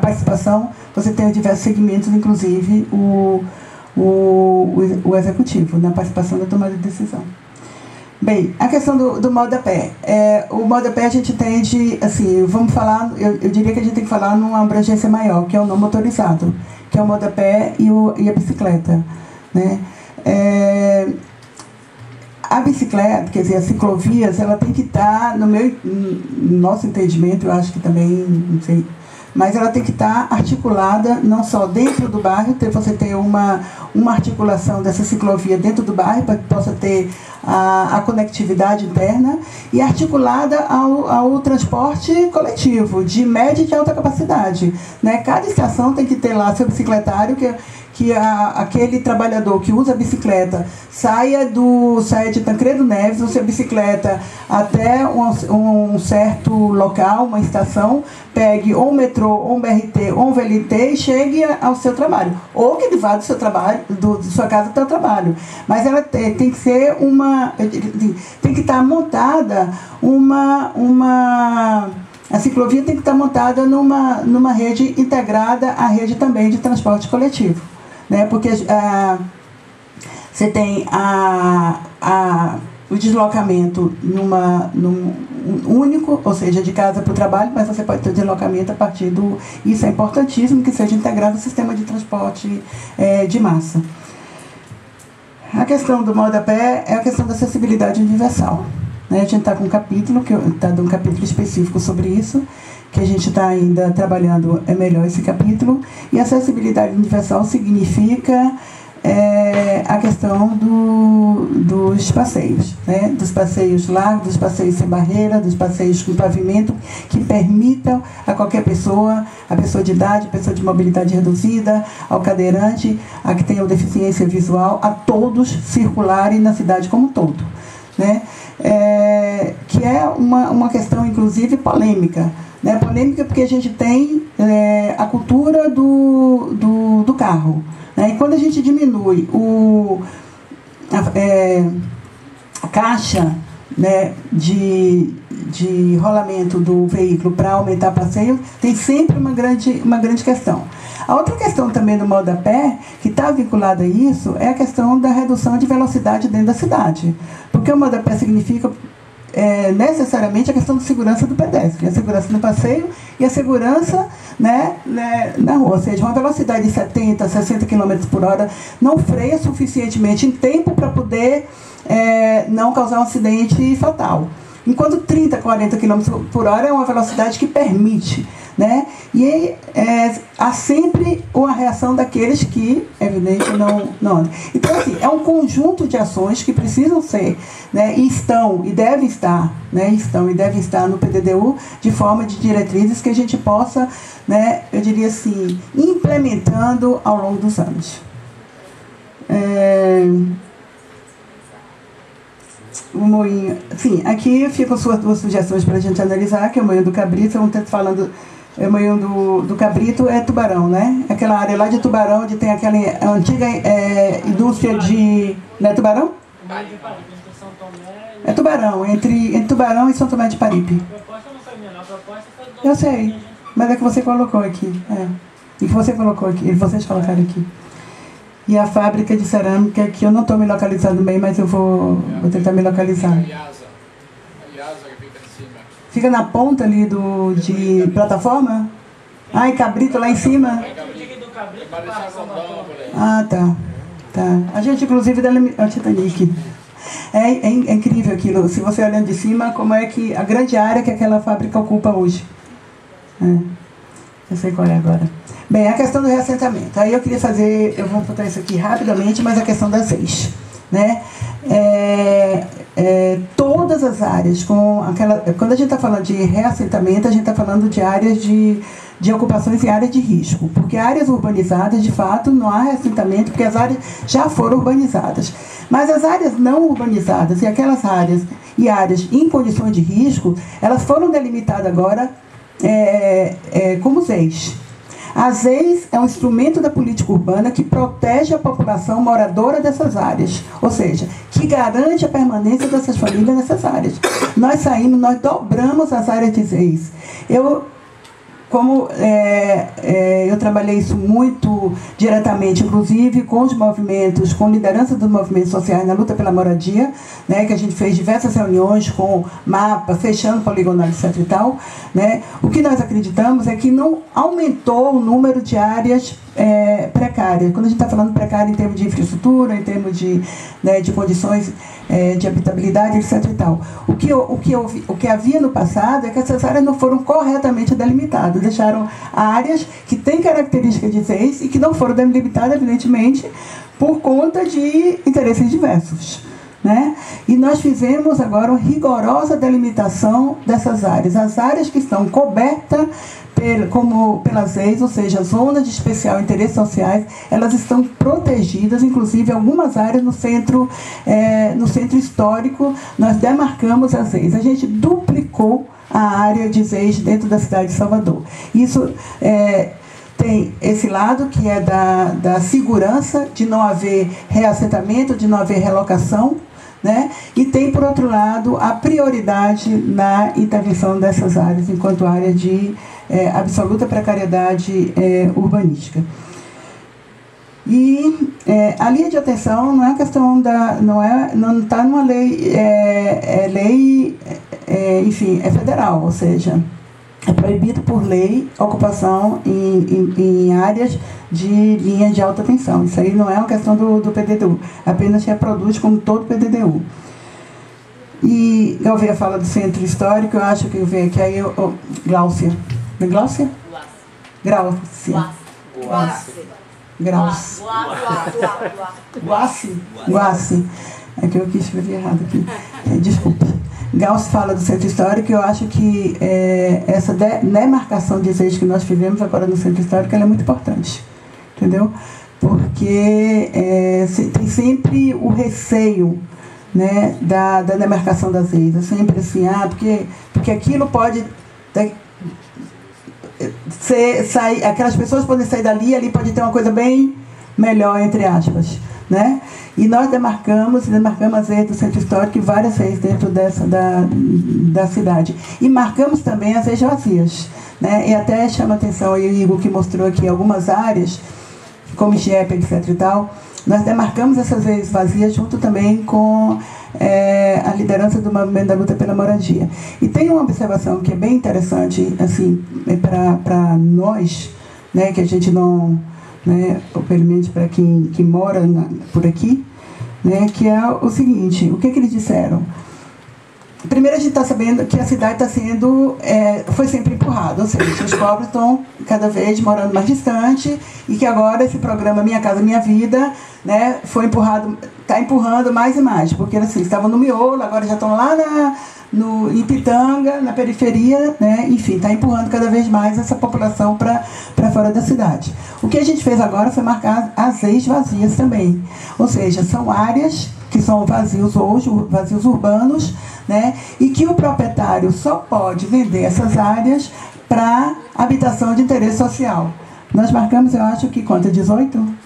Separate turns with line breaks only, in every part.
participação, você tem diversos segmentos, inclusive o executivo, na participação da tomada de decisão. Bem, a questão do modo a pé. O modo a pé a gente tende, assim, vamos falar, eu diria que a gente tem que falar numa abrangência maior, que é o não motorizado, que é o modo a pé e a bicicleta, né? A bicicleta, quer dizer, as ciclovias, ela tem que estar, no nosso entendimento, eu acho que também, não sei, mas ela tem que estar articulada não só dentro do bairro, você ter uma articulação dessa ciclovia dentro do bairro, para que possa ter a conectividade interna, e articulada ao transporte coletivo, de média e de alta capacidade, né? Cada estação tem que ter lá seu bicicletário, que aquele trabalhador que usa a bicicleta saia de Tancredo Neves, use a bicicleta até um certo local, uma estação, pegue ou um metrô, ou um BRT, ou um VLT e chegue ao seu trabalho. Ou que ele vá do seu trabalho, de sua casa até o trabalho. Mas ela tem que ser tem que estar montada a ciclovia tem que estar montada numa rede integrada à rede também de transporte coletivo, né? Porque você tem o deslocamento num único, ou seja, de casa para o trabalho, mas você pode ter deslocamento a partir do... Isso é importantíssimo, que seja integrado no sistema de transporte de massa. A questão do modo a pé é a questão da acessibilidade universal. A gente está com um capítulo, está dando um capítulo específico sobre isso, que a gente está ainda trabalhando melhor esse capítulo. E acessibilidade universal significa a questão dos passeios, né? Dos passeios largos, dos passeios sem barreira, dos passeios com pavimento, que permitam a qualquer pessoa, a pessoa de idade, a pessoa de mobilidade reduzida, ao cadeirante, a que tenha deficiência visual, a todos circularem na cidade como um todo, né? Que é uma questão, inclusive, polêmica, né? Polêmica porque a gente tem a cultura do carro, né? E quando a gente diminui a caixa, né, de rolamento do veículo para aumentar o passeio, tem sempre uma grande questão. A outra questão também do modo a pé, que está vinculada a isso, é a questão da redução de velocidade dentro da cidade. Porque o modo a pé significa necessariamente a questão de segurança do pedestre, a segurança no passeio e a segurança, né, na rua. Ou seja, uma velocidade de 70, 60 km por hora não freia suficientemente em tempo para poder não causar um acidente fatal. Enquanto 30, 40 km por hora é uma velocidade que permite, né? E aí, há sempre uma reação daqueles que, evidente, não andam. Então, assim, é um conjunto de ações que precisam ser, né, e devem estar, né, no PDDU, de forma de diretrizes que a gente possa, né, eu diria assim, implementando ao longo dos anos. O moinho, sim, aqui ficam suas duas sugestões para a gente analisar, que é o moinho do Cabrito. Estamos falando, o moinho do Cabrito é Tubarão, né? Aquela área lá de Tubarão, onde tem aquela antiga indústria de... Não é Tubarão? É Tubarão, entre Tubarão e São Tomé de Paripe. Eu sei, mas é que você colocou aqui. E que você colocou aqui, e vocês colocaram aqui. E a fábrica de cerâmica, que eu não estou me localizando bem, mas eu vou tentar me localizar. A Iasa que fica em cima. Fica na ponta ali de plataforma? E Cabrito lá em cima? Tá. A gente, inclusive, é o Titanic. É incrível aquilo. Se você olhando de cima, como é que a grande área que aquela fábrica ocupa hoje. Eu sei qual é agora. Bem, a questão do reassentamento. Aí eu vou botar isso aqui rapidamente, mas a questão das leis, né? Todas as áreas, quando a gente está falando de reassentamento, a gente está falando de áreas de ocupações e áreas de risco, porque áreas urbanizadas, de fato, não há reassentamento, porque as áreas já foram urbanizadas. Mas as áreas não urbanizadas e aquelas áreas em condições de risco, elas foram delimitadas agora como ZEIs. A ZEIs é um instrumento da política urbana que protege a população moradora dessas áreas, ou seja, que garante a permanência dessas famílias nessas áreas. Nós dobramos as áreas de ZEIs. como eu trabalhei isso muito diretamente, inclusive com os movimentos, com liderança dos movimentos sociais na luta pela moradia, né, que a gente fez diversas reuniões com mapa, fechando poligonal, etc. e tal, né, o que nós acreditamos é que não aumentou o número de áreas precárias. Quando a gente está falando precária em termos de infraestrutura, em termos de condições de habitabilidade, etc. e tal. O que havia no passado é que essas áreas não foram corretamente delimitadas, deixaram áreas que têm características de ZEIS e que não foram delimitadas, evidentemente, por conta de interesses diversos, né? E nós fizemos agora uma rigorosa delimitação dessas áreas. As áreas que estão cobertas pelas leis, ou seja, zonas de especial interesse sociais, elas estão protegidas, inclusive algumas áreas no centro histórico, nós demarcamos as leis. A gente duplicou a área de ZEIS dentro da cidade de Salvador. Isso tem esse lado que é da segurança, de não haver reassentamento, de não haver relocação, né? E tem, por outro lado, a prioridade na intervenção dessas áreas enquanto área de absoluta precariedade urbanística. E a linha de atenção não é questão não está numa lei, enfim, é federal, ou seja, é proibido por lei a ocupação em áreas de linha de alta tensão. Isso aí não é uma questão do PDDU, apenas reproduz como todo PDDU. E eu vi a fala do centro histórico, eu acho que eu vi aqui aí, Gláucia. Gláucia? Gláucia. Guassi. É que eu quis escrever errado aqui. Desculpe. Gauss fala do centro histórico e eu acho que essa demarcação de ZEIS que nós fizemos agora no centro histórico ela é muito importante, entendeu? Porque tem sempre o receio, né, da demarcação das ZEIS. É sempre assim, porque aquilo pode sair, aquelas pessoas podem sair dali, ali pode ter uma coisa bem melhor, entre aspas, né? E nós demarcamos as ZEIS do centro histórico várias vezes dentro da cidade. E marcamos também as ZEIS vazias, né? E até chama a atenção aí o Igor que mostrou aqui algumas áreas, como IGEP, etc. e tal. Nós demarcamos essas ZEIS vazias junto também com a liderança do movimento da luta pela moradia. E tem uma observação que é bem interessante, assim, para nós, né, que a gente não, né, ou pelo menos para quem mora por aqui, né, que é o seguinte: o que eles disseram? Primeiro, a gente está sabendo que a cidade está sendo, foi sempre empurrada, ou seja, os pobres estão cada vez morando mais distante e que agora esse programa Minha Casa Minha Vida, né, está empurrando mais e mais, porque assim, estavam no miolo, agora já estão lá em Pitanga, na periferia, né, enfim, está empurrando cada vez mais essa população para fora da cidade. O que a gente fez agora foi marcar as ZEIS vazias também, ou seja, são áreas que são vazios hoje, vazios urbanos, né, e que o proprietário só pode vender essas áreas para habitação de interesse social. Nós marcamos, eu acho que conta 18?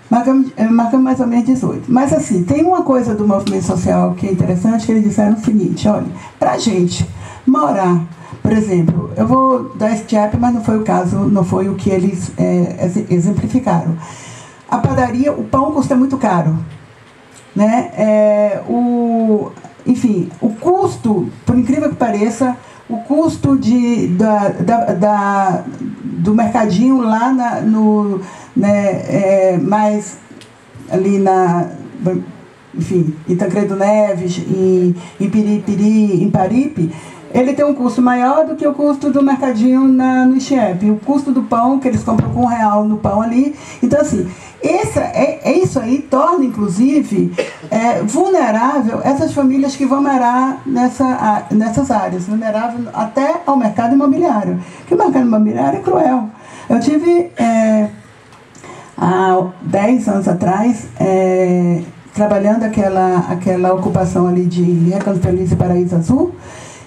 Marcamos mais ou menos 18. Mas assim, tem uma coisa do movimento social que é interessante, que eles disseram o seguinte: olha, para a gente morar, por exemplo, eu vou dar esse tchap, mas não foi o caso, não foi o que eles exemplificaram. A padaria, o pão custa muito caro, né? Enfim, o custo, por incrível que pareça, o custo do mercadinho lá mais ali enfim, em Tancredo Neves, em Piripiri, em Paripe, ele tem um custo maior do que o custo do mercadinho no IGEP. O custo do pão, que eles compram com R$1 no pão ali. Então, assim, isso aí torna, inclusive, vulnerável essas famílias que vão morar nessas áreas, vulnerável até ao mercado imobiliário. Porque o mercado imobiliário é cruel. Eu tive, há 10 anos atrás, trabalhando aquela ocupação ali de Recanto Feliz e Paraíso Azul,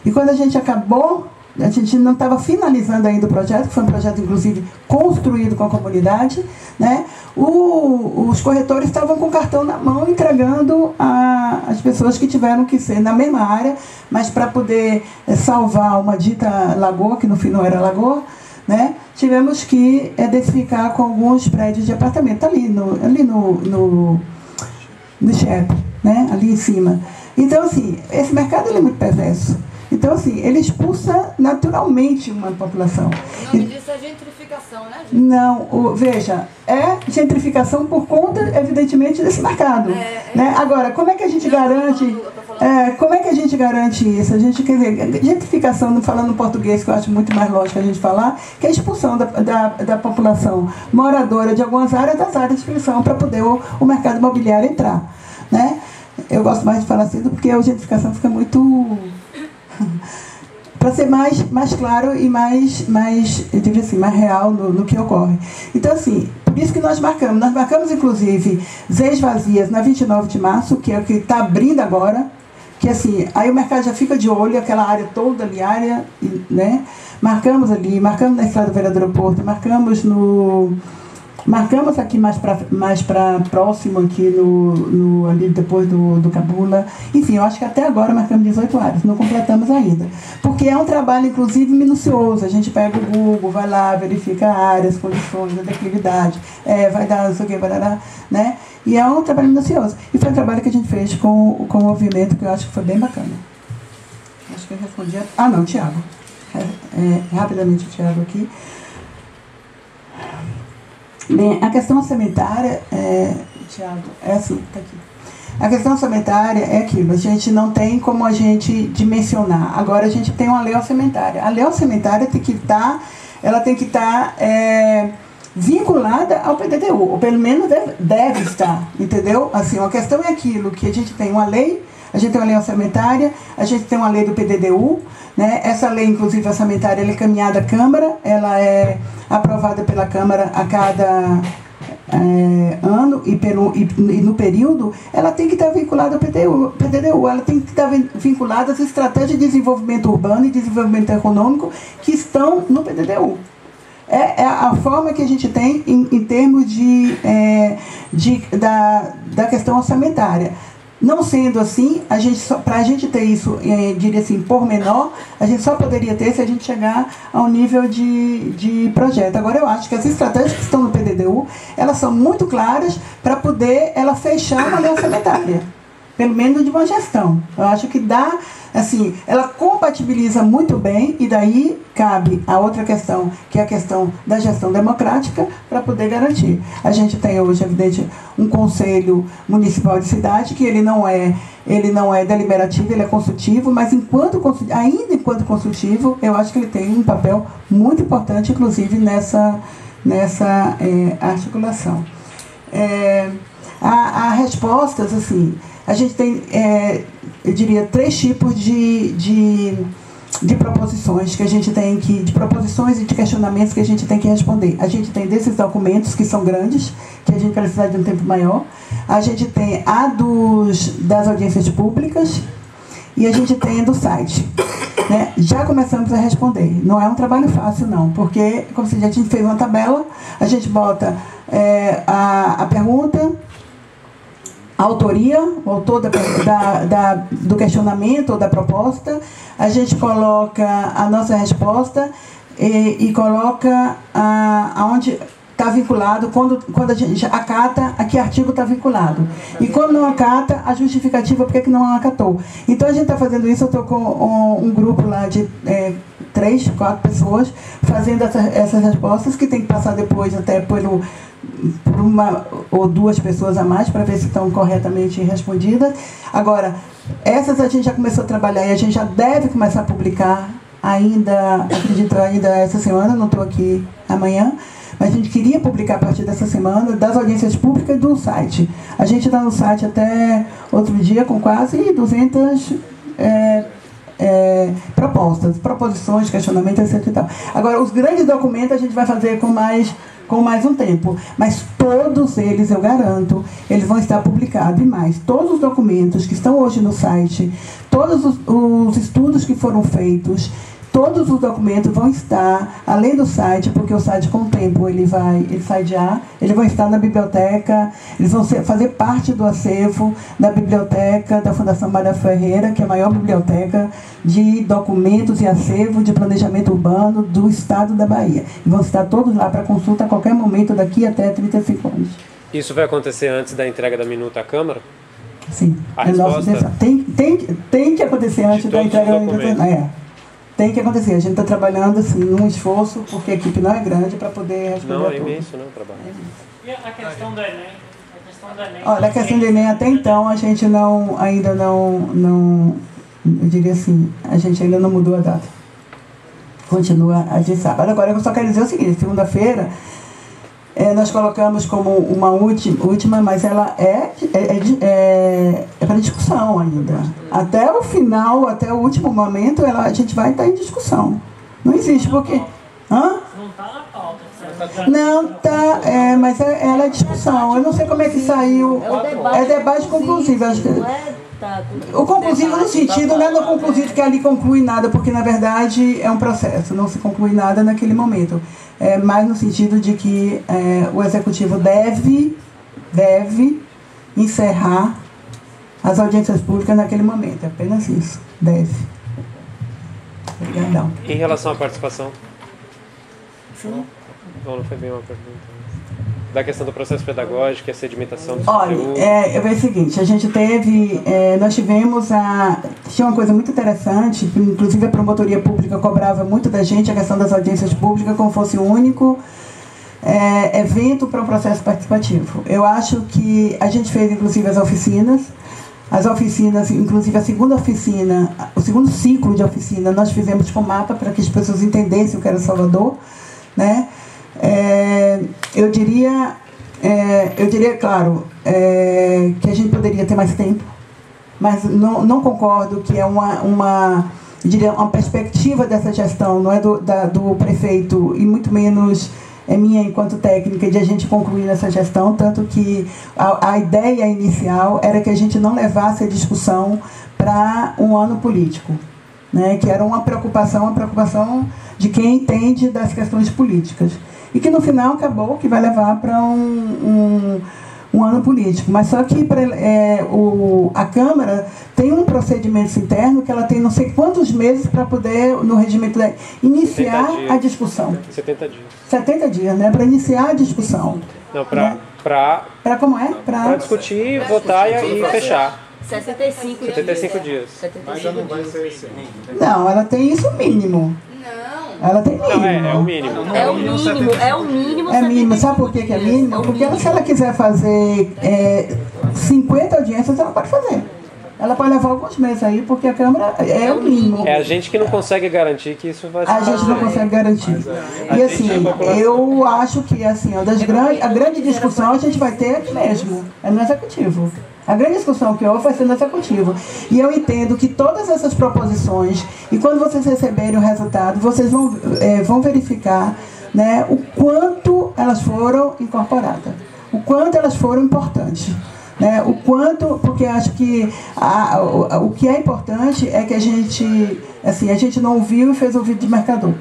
e quando a gente acabou a gente não estava finalizando ainda o projeto, que foi um projeto, inclusive, construído com a comunidade, né? Os corretores estavam com o cartão na mão, entregando as pessoas que tiveram que ser na mesma área, mas para poder salvar uma dita lagoa, que no fim não era lagoa, né? Tivemos que densificar com alguns prédios de apartamento ali no Chepe, né? Ali em cima. Então, assim, esse mercado ele é muito perverso. Então, assim, ele expulsa naturalmente uma população.
O nome disso é gentrificação, né, gente?
Não, veja, é gentrificação por conta, evidentemente, desse mercado. Né? Agora, como é que a gente garante... como é que a gente garante isso? A gente, quer dizer, gentrificação, falando em português, que eu acho muito mais lógico a gente falar, que é a expulsão da população moradora de algumas áreas das áreas de expressão para poder o mercado imobiliário entrar. Né? Eu gosto mais de falar assim, porque a gentrificação fica muito... para ser mais claro e mais eu diria assim, mais real no que ocorre. Então, assim, por isso que nós marcamos, inclusive, Zés Vazias na 29 de março, que é o que está abrindo agora, que assim, aí o mercado já fica de olho, aquela área toda ali, né? Marcamos ali, marcamos na Estrada Vereador Porto, marcamos aqui mais para próximo, aqui ali depois do Cabula. Enfim, eu acho que até agora marcamos 18 áreas, não completamos ainda. Porque é um trabalho, inclusive, minucioso. A gente pega o Google, vai lá, verifica áreas, condições, a declividade, vai dar não sei o que, né? E é um trabalho minucioso. E foi um trabalho que a gente fez com o movimento, que eu acho que foi bem bacana. Acho que eu respondi. Não, Tiago. Rapidamente o Tiago aqui. Bem, a questão orçamentária, Tiago, é assim, está aqui. A questão orçamentária é aquilo, a gente não tem como a gente dimensionar. Agora a gente tem uma lei orçamentária. A lei orçamentária tem que estar, vinculada ao PDDU, ou pelo menos deve estar, entendeu? Assim, a questão é aquilo, que a gente tem uma lei, orçamentária, a gente tem uma lei do PDDU, né? Essa lei, inclusive, orçamentária, ela é caminhada à Câmara, ela é aprovada pela Câmara a cada ano e no período, ela tem que estar vinculada ao PDDU, ela tem que estar vinculada às estratégias de desenvolvimento urbano e desenvolvimento econômico que estão no PDDU. É a forma que a gente tem em termos da questão orçamentária. Não sendo assim, para a gente ter isso, diria assim, por menor, a gente só poderia ter se a gente chegar ao nível de projeto. Agora, eu acho que as estratégias que estão no PDDU, elas são muito claras para poder ela fechar uma lei orçamentária, pelo menos de uma gestão. Eu acho que dá, assim, ela compatibiliza muito bem, e daí cabe a outra questão, que é a questão da gestão democrática, para poder garantir. A gente tem hoje, evidente, um conselho municipal de cidade, que ele não é deliberativo, ele é consultivo, mas ainda enquanto consultivo, eu acho que ele tem um papel muito importante, inclusive, nessa articulação. Há respostas, assim, a gente tem, eu diria, 3 tipos de proposições que a gente tem de proposições e de questionamentos que a gente tem que responder. A gente tem desses documentos que são grandes, que a gente precisa de um tempo maior. A gente tem das audiências públicas e a gente tem do site. Né? Já começamos a responder. Não é um trabalho fácil, não, porque, como se a gente fez uma tabela, a gente bota a pergunta, a autoria, o autor do questionamento ou da proposta, a gente coloca a nossa resposta e coloca aonde está vinculado, quando a gente acata, a que artigo está vinculado. E quando não acata, a justificativa porque que não acatou. Então a gente está fazendo isso, eu estou com um grupo lá de 3, 4 pessoas fazendo essas respostas, que tem que passar depois até por uma ou 2 pessoas a mais para ver se estão corretamente respondidas. Agora, essas a gente já começou a trabalhar e a gente já deve começar a publicar acredito ainda essa semana, não estou aqui amanhã, mas a gente queria publicar a partir dessa semana das audiências públicas do site. A gente está no site até outro dia com quase 200 proposições, questionamentos, etc. E tal. Agora, os grandes documentos a gente vai fazer com mais um tempo, mas todos eles, eu garanto, eles vão estar publicados. E mais, todos os documentos que estão hoje no site, todos os estudos que foram feitos, Todos os documentos vão estar, além do site, porque o site com o tempo ele sai de ar, eles vão estar na biblioteca, eles vão fazer parte do acervo da biblioteca da Fundação Maria Ferreira, que é a maior biblioteca de documentos e acervo de planejamento urbano do estado da Bahia. E vão estar todos lá para consulta a qualquer momento, daqui até 35 anos.
Isso vai acontecer antes da entrega da minuta à Câmara?
Sim.
A resposta...
Tem que acontecer antes da entrega da minuta. Tem que acontecer. A gente está trabalhando assim, num esforço, porque a equipe não é grande para poder responder.
Não, é imenso, não, o trabalho.
E a questão do Enem?
Olha, a questão do Enem, até então, a gente ainda não, eu diria assim, a gente ainda não mudou a data. Continua a de sábado. Agora, eu só quero dizer o seguinte, segunda-feira, nós colocamos como uma última, mas ela é para discussão ainda. Até o final, até o último momento, a gente vai estar em discussão. Não existe, porque... Hã?
Não está na pauta.
Não, tá, mas ela é discussão. Eu não sei como é que saiu. É debate conclusivo. Acho que... O conclusivo no sentido, não é no conclusivo que ali conclui nada, porque na verdade é um processo, não se conclui nada naquele momento. Mas no sentido de que o executivo deve encerrar as audiências públicas naquele momento. É apenas isso. Deve. Obrigadão.
Em relação à participação? Sim. Não foi bem uma pergunta. Da questão do processo pedagógico e a sedimentação do conteúdo.
Olha, é o seguinte, a gente nós tivemos tinha uma coisa muito interessante, inclusive a promotoria pública cobrava muito da gente a questão das audiências públicas como fosse o único evento para um processo participativo. Eu acho que a gente fez inclusive as oficinas, inclusive a segunda oficina, o segundo ciclo de oficina, nós fizemos com mapa para que as pessoas entendessem o que era Salvador, né? Eu diria, claro, que a gente poderia ter mais tempo, mas não concordo que é uma perspectiva dessa gestão, não é do prefeito, e muito menos é minha enquanto técnica, de a gente concluir essa gestão, tanto que a ideia inicial era que a gente não levasse a discussão para um ano político, né, que era uma preocupação de quem entende das questões políticas. E que no final acabou que vai levar para um ano político. Mas só que a Câmara tem um procedimento interno que ela tem não sei quantos meses para poder, no regimento, iniciar a discussão.
70 dias.
70 dias, né? Para iniciar a discussão.
Não, para
como é?
Para discutir, votar e fechar.
75
dias.
Mas já não vai ser esse ano.
Não, ela tem isso mínimo. Ela tem mínimo.
Não, é o mínimo.
É o mínimo.
É mínimo. Sabe por que é mínimo? Porque se ela quiser fazer 50 audiências, ela pode fazer. Ela pode levar alguns meses aí, porque a Câmara é o mínimo.
É a gente que não consegue garantir que isso vai ser.
A gente não consegue garantir. E assim, eu acho que assim, a grande discussão a gente vai ter aqui mesmo, é no Executivo. A grande discussão que houve vai ser no Executivo. E eu entendo que todas essas proposições, e quando vocês receberem o resultado, vocês vão verificar, né, o quanto elas foram incorporadas, o quanto elas foram importantes. Né, o quanto, porque acho que o que é importante é que a gente não ouviu e fez ouvido de mercador.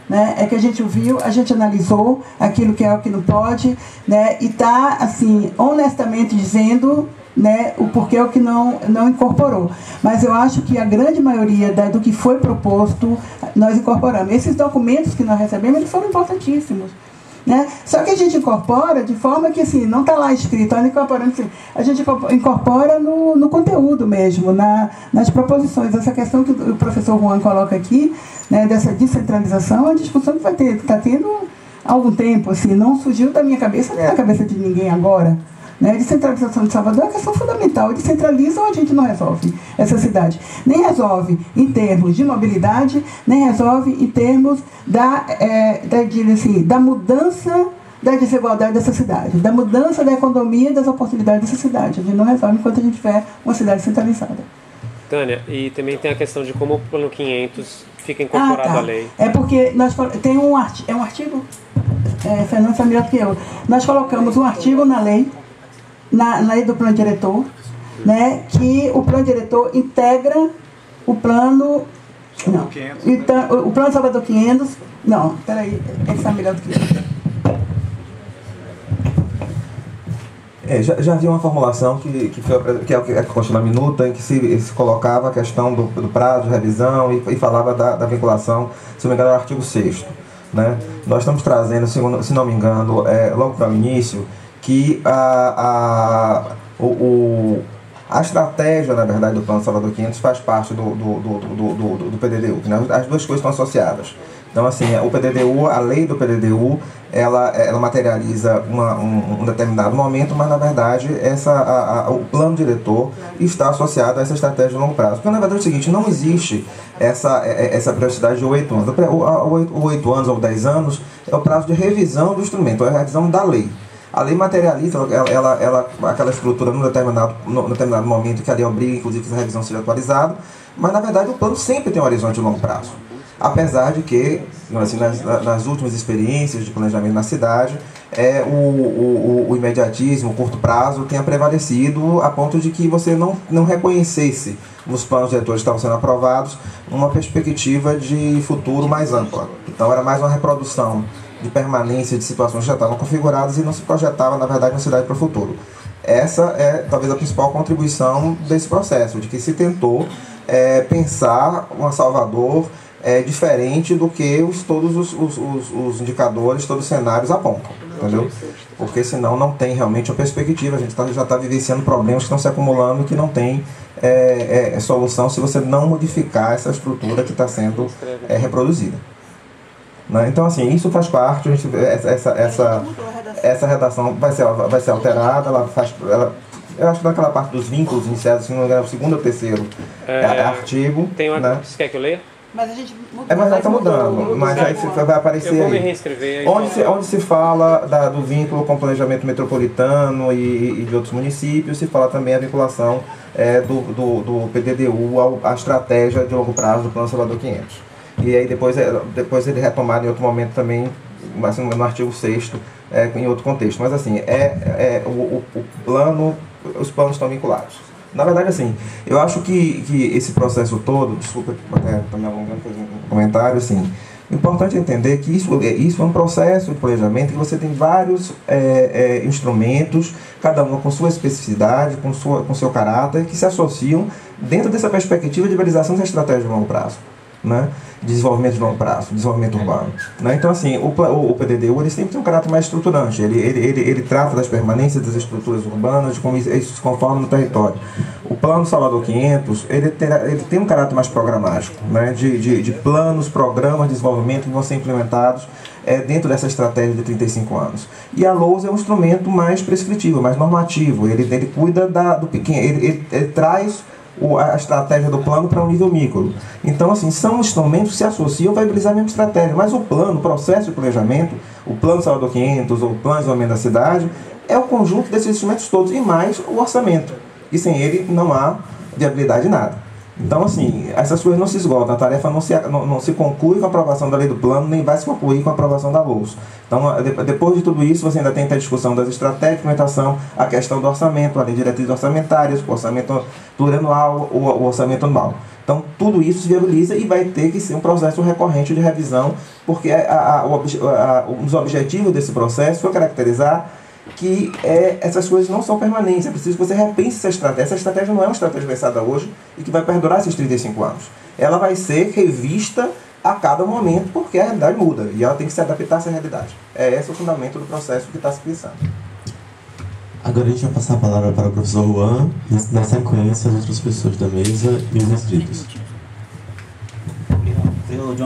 Né, é que a gente ouviu, a gente analisou aquilo que é o que não pode, né, e está assim, honestamente dizendo, né, o porquê o que não incorporou. Mas eu acho que a grande maioria do que foi proposto, nós incorporamos. Esses documentos que nós recebemos, eles foram importantíssimos. Né? Só que a gente incorpora de forma que assim, não está lá escrito, a gente incorpora no conteúdo mesmo, nas proposições. Essa questão que o professor Juan coloca aqui, né, dessa descentralização, é uma discussão que está tendo há algum tempo, assim, não surgiu da minha cabeça nem da cabeça de ninguém agora. Né? A descentralização de Salvador é uma questão fundamental. Descentraliza ou a gente não resolve essa cidade? Nem resolve em termos de mobilidade, nem resolve em termos da mudança da desigualdade dessa cidade, da mudança da economia e das oportunidades dessa cidade. A gente não resolve enquanto a gente tiver uma cidade centralizada.
Tânia, e também tem a questão de como o Plano 500 fica incorporado à lei.
É porque tem um artigo, Fernando sabe melhor que eu, nós colocamos um artigo na lei, na lei do plano diretor, né, que o plano diretor integra o plano Não.
500,
então, o plano Salvador 500, não, peraí, ele está melhor do que eu.
Já havia uma formulação que é o que consta na minuta, em que se colocava a questão do prazo de revisão e falava da vinculação, se não me engano, era o artigo 6º. Né? Nós estamos trazendo, se não me engano, logo para o início, que a estratégia, na verdade, do Plano Salvador 500 faz parte do PDDU, né? As duas coisas estão associadas. Então, assim, o PDDU, a lei do PDDU, ela materializa um determinado momento, mas, na verdade, o plano diretor está associado a essa estratégia de longo prazo. Porque, na verdade, é o seguinte, não existe essa periodicidade de 8 anos. 8 anos ou 10 anos é o prazo de revisão do instrumento, é a revisão da lei. A lei materializa aquela estrutura num determinado momento que a lei obriga, inclusive, que essa revisão seja atualizada, mas, na verdade, o plano sempre tem um horizonte de longo prazo. Apesar de que, assim, nas últimas experiências de planejamento na cidade, o imediatismo, o curto prazo, tenha prevalecido a ponto de que você não reconhecesse nos planos diretores que estavam sendo aprovados uma perspectiva de futuro mais ampla. Então era mais uma reprodução de permanência de situações que já estavam configuradas e não se projetava, na verdade, uma cidade para o futuro. Essa é talvez a principal contribuição desse processo, de que se tentou pensar uma Salvador diferente do que todos os indicadores, todos os cenários apontam, entendeu? Porque senão não tem realmente uma perspectiva, a gente já está vivenciando problemas que estão se acumulando e que não tem solução se você não modificar essa estrutura que está sendo reproduzida. Né? Então, assim, isso faz parte, essa redação vai ser alterada, eu acho que naquela parte dos vínculos iniciados, se não me engano, o segundo ou terceiro artigo.
Tem uma,
né?
Você quer que eu leia?
Mas a gente mudou.
Mas já está mudando, mas aí vai aparecer.
Eu vou me
aí.
reescrever.
Onde se fala do vínculo com o planejamento metropolitano e de outros municípios, se fala também a vinculação do PDDU à estratégia de longo prazo do Plano Salvador 500. E aí depois ele retomado em outro momento também, assim, no artigo 6º, em outro contexto. Mas assim, os planos estão vinculados. Na verdade, assim, eu acho que esse processo todo, desculpa, estou me alongando, fazer um comentário, assim, o importante é entender que isso é um processo de planejamento que você tem vários instrumentos, cada um com sua especificidade, com seu caráter, que se associam dentro dessa perspectiva de realização dessa estratégia de longo prazo. Né? Desenvolvimento de longo prazo, desenvolvimento urbano. Né? Então, assim, o PDDU ele sempre tem um caráter mais estruturante, ele trata das permanências das estruturas urbanas, de como isso se conforma no território. O Plano Salvador 500, ele tem um caráter mais programático, né? de planos, programas de desenvolvimento que vão ser implementados dentro dessa estratégia de 35 anos. E a LOUS é um instrumento mais prescritivo, mais normativo, ele cuida do pequeno, ele traz a estratégia do plano para um nível micro. Então, assim, são instrumentos que se associam para viabilizar a mesma estratégia, mas o plano, o processo de planejamento, o Plano Salvador 500 ou o Plano de Desenvolvimento da Cidade, é o conjunto desses instrumentos todos e mais o orçamento. E sem ele não há viabilidade de nada. Então, assim, essas coisas não se esgotam, a tarefa não se conclui com a aprovação da lei do plano, nem vai se concluir com a aprovação da LOUS. Então, depois de tudo isso, você ainda tem a discussão das estratégias de implementação, a questão do orçamento, a lei de diretrizes orçamentárias, o orçamento plurianual, o orçamento anual. Então, tudo isso se viabiliza e vai ter que ser um processo recorrente de revisão, porque um dos objetivos desse processo foi caracterizar que essas coisas não são permanentes, é preciso que você repense essa estratégia. Essa estratégia não é uma estratégia pensada hoje e que vai perdurar esses 35 anos. Ela vai ser revista a cada momento, porque a realidade muda e ela tem que se adaptar a essa realidade. Esse é o fundamento do processo que está se pensando.
Agora a gente vai passar a palavra para o professor Juan, e na sequência as outras pessoas da mesa e os inscritos.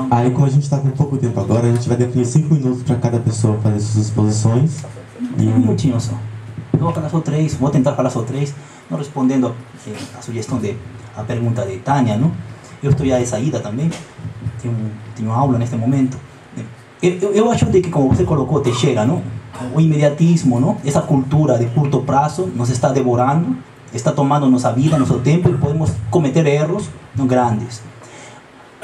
Aí, como a gente está com pouco tempo agora, a gente vai definir 5 minutos para cada pessoa fazer suas exposições.
Um minutinho só. Eu vou falar só 3, vou tentar falar só 3, não respondendo a sugestão a pergunta de Tânia, não? Eu estou já de saída também, tenho aula neste momento. Eu acho que, como você colocou, Teixeira, não? O imediatismo, não? Essa cultura de curto prazo nos está devorando, está tomando nossa vida, nosso tempo e podemos cometer erros grandes.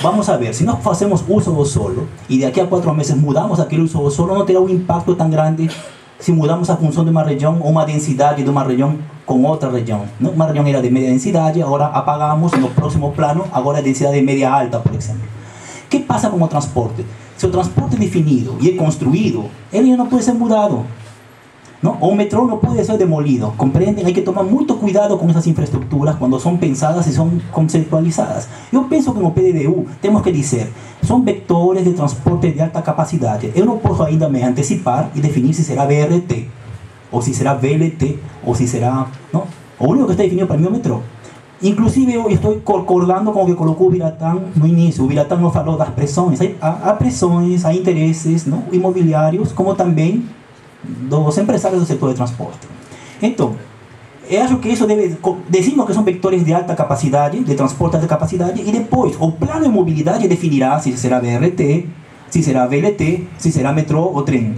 Vamos a ver, se nós fazemos uso do solo e daqui a 4 meses mudamos aquele uso do solo, não terá um impacto tão grande se mudamos a função de uma região ou uma densidade de uma região com outra região. Não? Uma região era de média densidade, agora apagamos, no próximo plano, agora a densidade é média alta, por exemplo. O que passa com o transporte? Se o transporte é definido e é construído, ele não pode ser mudado. Não? O metrô não pode ser demolido, compreendem? Hay que tomar muito cuidado com essas infraestruturas quando são pensadas e são conceptualizadas. Eu penso que no PDDU temos que dizer, são vetores de transporte de alta capacidade. Eu não posso ainda me antecipar e definir se será BRT, ou se será VLT, ou se será... Não? O único que está definido para mim é o metrô. Inclusive eu estou concordando com o que colocou o Biratã no início. O Biratã não falou das pressões. Há pressões, há interesses, não? Imobiliários, como também dos empresários do setor de transporte. Então, eu acho que isso deve... Decimos que são vetores de alta capacidade, de transporte de alta capacidade, e depois o plano de mobilidade definirá se será BRT, se será VLT, se será metrô ou trem.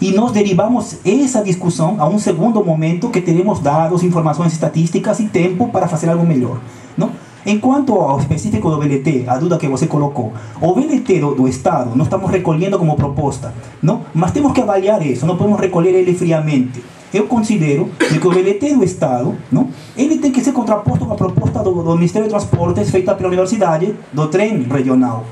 E nós derivamos essa discussão a um segundo momento que teremos dados, informações estatísticas e tempo para fazer algo melhor. Não? Enquanto ao específico do VLT, a dúvida que você colocou, o VLT do Estado nós estamos recolhendo como proposta, não? Mas temos que avaliar isso, não podemos recolher ele friamente. Eu considero que o VLT do Estado, não? Ele tem que ser contraposto com a proposta do Ministério de Transportes feita pela Universidade, do trem regional.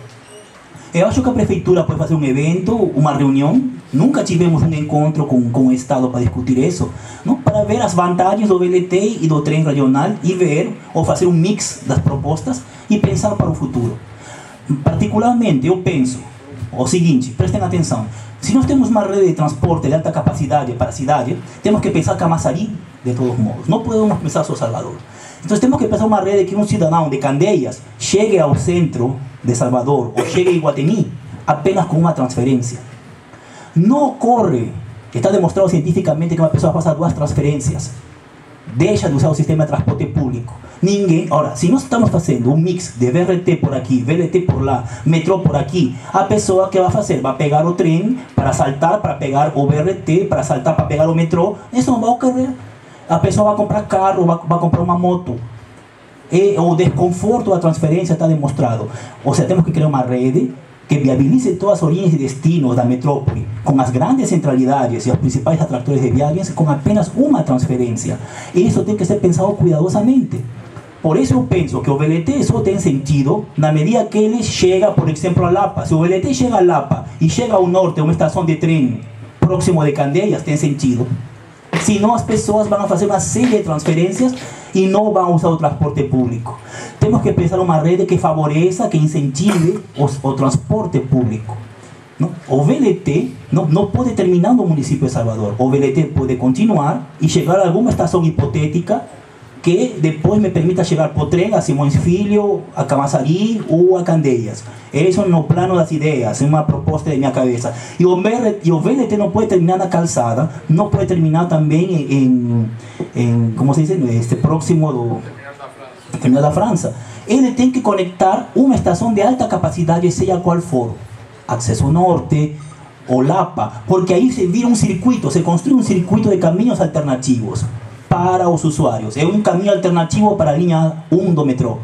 Eu acho que a Prefeitura pode fazer um evento, uma reunião. Nunca tivemos um encontro com o Estado para discutir isso, não? Para ver as vantagens do VLT e do trem regional e ver, ou fazer um mix das propostas e pensar para o futuro. Particularmente, eu penso o seguinte, prestem atenção. Se nós temos uma rede de transporte de alta capacidade para a cidade, temos que pensar Camaçari de todos modos. Não podemos pensar só Salvador. Então temos que pensar uma rede que um cidadão de Candeias chegue ao centro de Salvador ou chegue a Iguatemi apenas com uma transferência. Não ocorre, está demonstrado cientificamente que uma pessoa faça duas transferências, deixa de usar o sistema de transporte público. Ninguém, ora, se nós estamos fazendo um mix de BRT por aqui, VLT por lá, metrô por aqui, a pessoa que vai fazer, vai pegar o trem para saltar, para pegar o BRT, para saltar, para pegar o metrô, isso não vai ocorrer. A pessoa vai comprar carro, vai comprar uma moto. E o desconforto da transferência está demonstrado. Ou seja, temos que criar uma rede que viabilize todas as origens e destinos da metrópole, com as grandes centralidades e os principais atractores de viagens, com apenas uma transferência. E isso tem que ser pensado cuidadosamente. Por isso eu penso que o VLT só tem sentido na medida que ele chega, por exemplo, a Lapa. Se o VLT chega a Lapa e chega ao norte, a uma estação de trem próximo de Candeias, tem sentido. Senão as pessoas vão fazer uma série de transferências e não vão usar o transporte público. Temos que pensar uma rede que favoreça, que incentive o transporte público. Não? O VLT não pode terminar no município de Salvador. O VLT pode continuar e chegar a alguma estação hipotética que depois me permita chegar por trem a Simões Filho, a Camaçari ou a Candeias. Isso no plano das ideias, é uma proposta de minha cabeça. E o VLT não pode terminar na calçada, não pode terminar também em como se diz, próximo do terminal da França. Ele tem que conectar uma estação de alta capacidade, seja qual for. Acesso Norte ou Lapa, porque aí se vira um circuito, se construi um circuito de caminhos alternativos para os usuários. É um caminho alternativo para a linha 1 do metrô.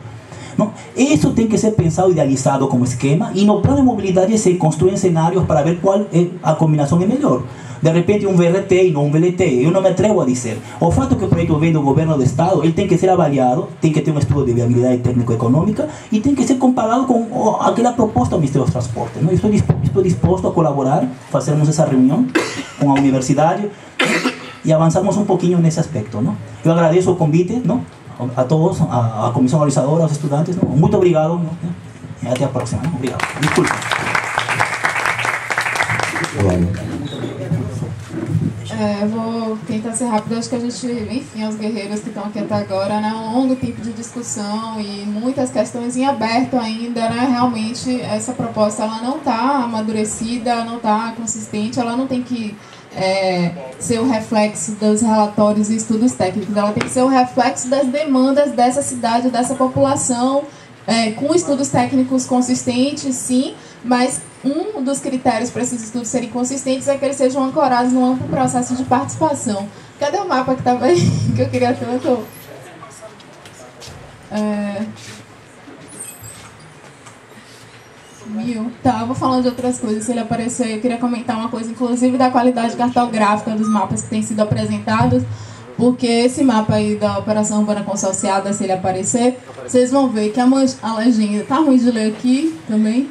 Não? Isso tem que ser pensado e idealizado como esquema, e no plano de mobilidade se construem cenários para ver qual é a combinação é melhor. De repente um VRT e não um VLT, eu não me atrevo a dizer. O fato que o projeto vem do governo do estado, ele tem que ser avaliado, tem que ter um estudo de viabilidade técnico-econômica e tem que ser comparado com aquela proposta do Ministério dos Transportes. Não? Estou disposto a colaborar, fazermos essa reunião com a universidade e avançarmos um pouquinho nesse aspecto. Não? Eu agradeço o convite, não? A todos, a comissão organizadora, aos estudantes. Não? Muito obrigado. Não? E até a próxima. Não? Obrigado. Desculpe.
Vou tentar ser rápido. Acho que a gente, enfim, os guerreiros que estão aqui até agora, né, um longo tempo de discussão e muitas questões em aberto ainda, né? Realmente essa proposta ela não está amadurecida, não está consistente, ela não tem que ser o reflexo dos relatórios e estudos técnicos, ela tem que ser o reflexo das demandas dessa cidade, dessa população, com estudos técnicos consistentes, sim, mas um dos critérios para esses estudos serem consistentes é que eles sejam ancorados num amplo processo de participação. Cadê o mapa que estava aí, que eu queria tanto? Tá, eu vou falando de outras coisas, se ele aparecer, eu queria comentar uma coisa, inclusive da qualidade cartográfica dos mapas que têm sido apresentados, Porque esse mapa aí da Operação Urbana Consorciada, se ele aparecer, vocês vão ver que a legenda, tá ruim de ler aqui também,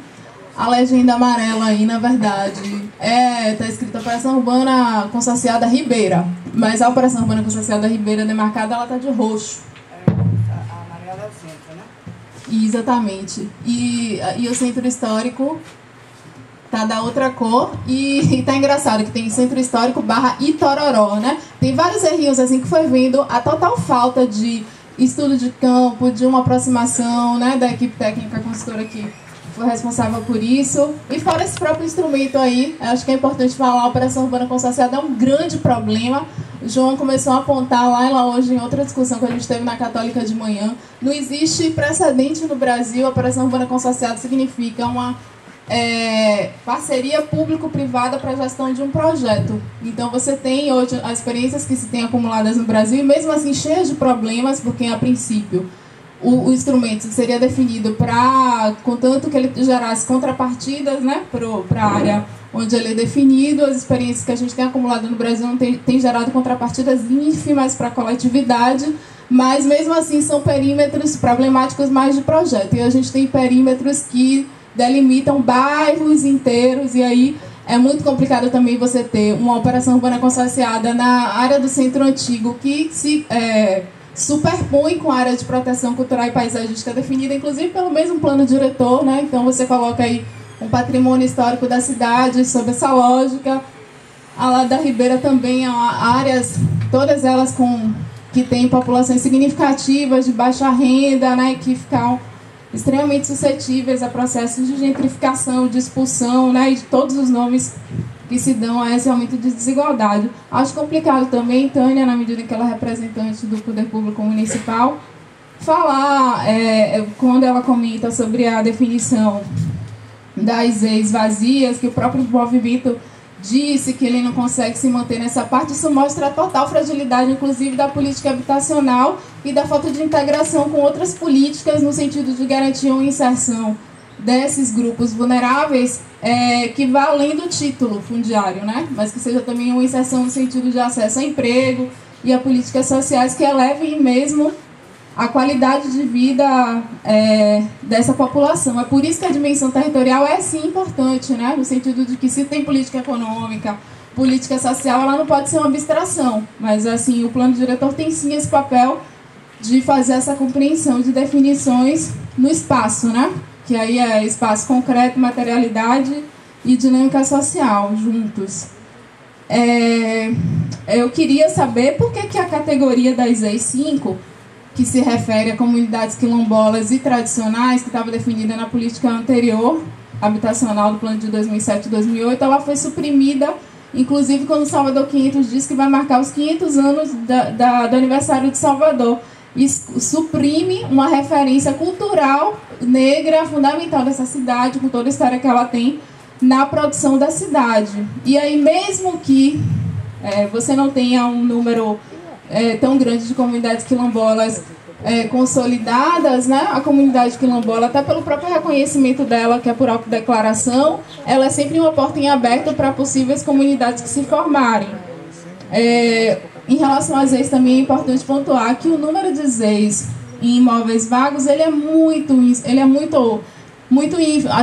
a legenda amarela aí, na verdade, tá escrito Operação Urbana Consorciada Ribeira, mas a Operação Urbana Consorciada Ribeira demarcada, ela tá de roxo.
A amarela é o centro, né?
Exatamente. E o centro histórico tá da outra cor e tá engraçado que tem centro histórico / Itororó, né? Tem vários errinhos assim que foi vendo a total falta de estudo de campo, de uma aproximação, né, da equipe técnica consultora que foi responsável por isso. E fora esse próprio instrumento aí, acho que é importante falar, a Operação Urbana Consorciada é um grande problema. O João começou a apontar lá hoje em outra discussão que a gente teve na Católica de manhã. Não existe precedente no Brasil. A Operação Urbana Consorciada significa uma parceria público-privada para a gestão de um projeto. Então você tem hoje as experiências que se tem acumuladas no Brasil, e mesmo assim cheias de problemas, porque a princípio o instrumento seria definido contanto que ele gerasse contrapartidas, né, para a área onde ele é definido. As experiências que a gente tem acumulado no Brasil não tem gerado contrapartidas ínfimas para a coletividade, mas mesmo assim são perímetros problemáticos mais de projeto. E a gente tem perímetros que delimitam bairros inteiros, e aí é muito complicado também você ter uma operação urbana consorciada na área do centro antigo que se superpõe com a área de proteção cultural e paisagística definida, inclusive pelo mesmo plano diretor, né? Então você coloca aí um patrimônio histórico da cidade sob essa lógica. A lá da Ribeira também há áreas, todas elas que têm populações significativas de baixa renda, né? Que ficam extremamente suscetíveis a processos de gentrificação, de expulsão, né, e de todos os nomes que se dão a esse aumento de desigualdade. Acho complicado também, Tânia, na medida em que ela é representante do Poder Público Municipal, falar, quando ela comenta sobre a definição das EIs vazias, que o próprio movimento disse que ele não consegue se manter nessa parte. Isso mostra a total fragilidade, inclusive, da política habitacional e da falta de integração com outras políticas no sentido de garantir uma inserção desses grupos vulneráveis que vá além do título fundiário, né? Mas que seja também uma inserção no sentido de acesso a emprego e a políticas sociais que elevem mesmo a qualidade de vida dessa população. É por isso que a dimensão territorial é sim importante, né? No sentido de que se tem política econômica, política social, ela não pode ser uma abstração, mas assim, o plano diretor tem sim esse papel de fazer essa compreensão de definições no espaço, né? Que aí é espaço concreto, materialidade e dinâmica social juntos. Eu queria saber por que a categoria das EIs 5, que se refere a comunidades quilombolas e tradicionais, que estava definida na política anterior, habitacional do plano de 2007 e 2008, ela foi suprimida, inclusive quando o Salvador 500 diz que vai marcar os 500 anos do aniversário de Salvador. E suprime uma referência cultural negra fundamental dessa cidade, com toda a história que ela tem na produção da cidade. E aí, mesmo que você não tenha um número tão grande de comunidades quilombolas consolidadas, né? A comunidade quilombola, até pelo próprio reconhecimento dela, que é por autodeclaração, ela é sempre uma porta em aberto para possíveis comunidades que se formarem. Em relação às EIs, também é importante pontuar que o número de EIs em imóveis vagos, ele é muito ínfimo.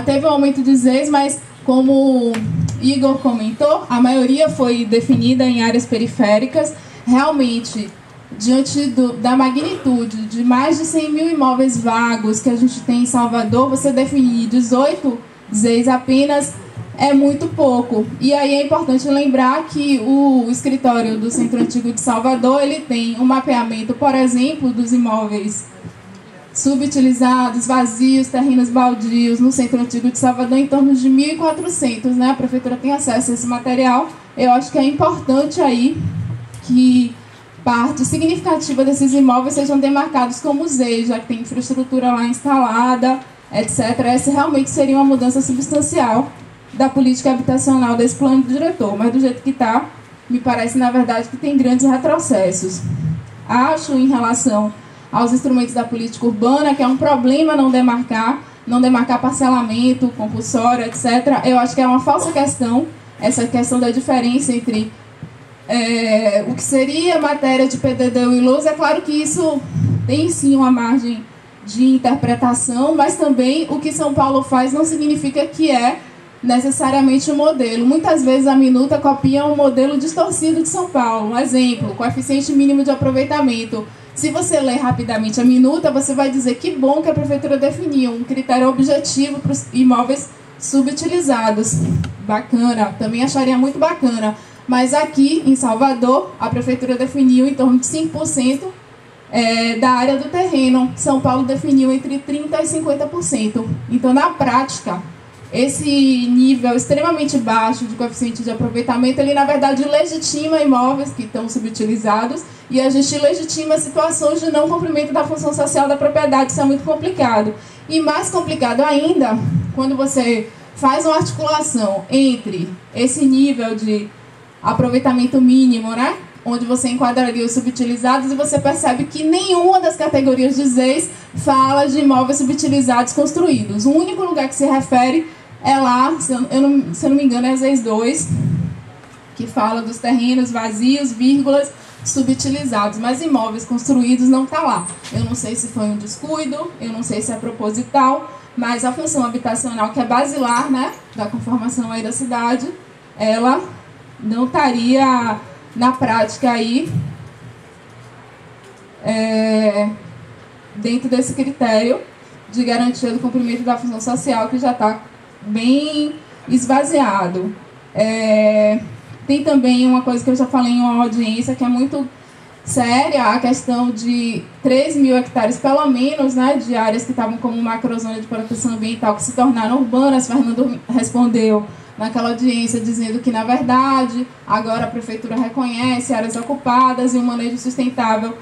Teve um aumento de EIs, mas como Igor comentou, a maioria foi definida em áreas periféricas. Realmente, diante da magnitude de mais de 100 mil imóveis vagos que a gente tem em Salvador, você definir 18 EIs apenas é muito pouco. E aí é importante lembrar que o escritório do Centro Antigo de Salvador, ele tem um mapeamento, por exemplo, dos imóveis subutilizados, vazios, terrenos baldios no Centro Antigo de Salvador, em torno de 1.400, né? A prefeitura tem acesso a esse material. Eu acho que é importante aí que parte significativa desses imóveis sejam demarcados como EIs, já que tem infraestrutura lá instalada, etc. Essa realmente seria uma mudança substancial da política habitacional desse plano diretor, mas do jeito que está, me parece, na verdade, que tem grandes retrocessos. Acho, em relação aos instrumentos da política urbana, que é um problema não demarcar parcelamento, compulsório, etc. Eu acho que é uma falsa questão, essa questão da diferença entre o que seria matéria de PDDU e LOAS. É claro que isso tem sim uma margem de interpretação, mas também o que São Paulo faz não significa que é necessariamente um modelo. Muitas vezes a minuta copia um modelo distorcido de São Paulo. Um exemplo, coeficiente mínimo de aproveitamento. Se você ler rapidamente a minuta, você vai dizer que bom que a prefeitura definiu um critério objetivo para os imóveis subutilizados. Bacana, também acharia muito bacana. Mas aqui em Salvador, a prefeitura definiu em torno de 5% da área do terreno. São Paulo definiu entre 30% e 50%. Então, na prática, esse nível extremamente baixo de coeficiente de aproveitamento, ele na verdade legitima imóveis que estão subutilizados e a gente legitima situações de não cumprimento da função social da propriedade. Isso é muito complicado. E mais complicado ainda, quando você faz uma articulação entre esse nível de aproveitamento mínimo, né, onde você enquadraria os subutilizados, e você percebe que nenhuma das categorias de ZEIS fala de imóveis subutilizados construídos. O único lugar que se refere é lá, se eu não me engano, é ZEIS 2, que fala dos terrenos vazios, vírgulas, subutilizados, mas imóveis construídos não está lá. Eu não sei se foi um descuido, eu não sei se é proposital, mas a função habitacional, que é basilar, né, da conformação aí da cidade, ela não estaria na prática aí dentro desse critério de garantia do cumprimento da função social, que já está bem esvaziado. Tem também uma coisa que eu já falei em uma audiência que é muito séria, a questão de 3.000 hectares, pelo menos, né, de áreas que estavam como macrozona de proteção ambiental, que se tornaram urbanas. Fernando respondeu naquela audiência dizendo que, na verdade, agora a prefeitura reconhece áreas ocupadas e um manejo sustentável.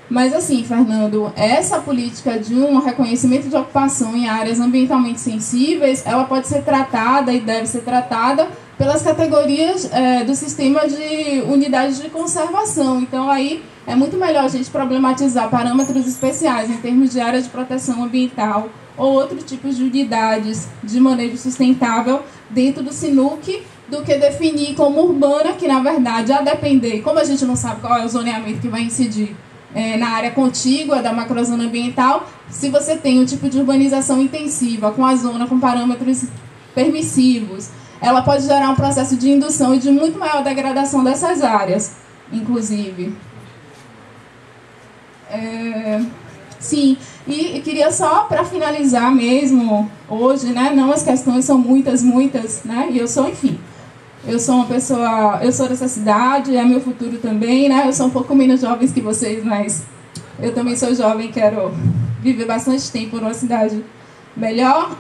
Mas, assim, Fernando, essa política de um reconhecimento de ocupação em áreas ambientalmente sensíveis, ela pode ser tratada e deve ser tratada pelas categorias do sistema de unidades de conservação. Então, aí é muito melhor a gente problematizar parâmetros especiais em termos de áreas de proteção ambiental ou outros tipos de unidades de manejo sustentável dentro do SINUC, do que definir como urbana, que, na verdade, a depender, como a gente não sabe qual é o zoneamento que vai incidir na área contígua da macrozona ambiental, se você tem um tipo de urbanização intensiva com a zona com parâmetros permissivos, ela pode gerar um processo de indução e de muito maior degradação dessas áreas, inclusive. Sim, e queria só, para finalizar mesmo, hoje, né, não, as questões são muitas, né, e eu sou, enfim, eu sou uma pessoa, eu sou dessa cidade, é meu futuro também, né, eu sou um pouco menos jovem que vocês, mas eu também sou jovem, quero viver bastante tempo numa cidade melhor.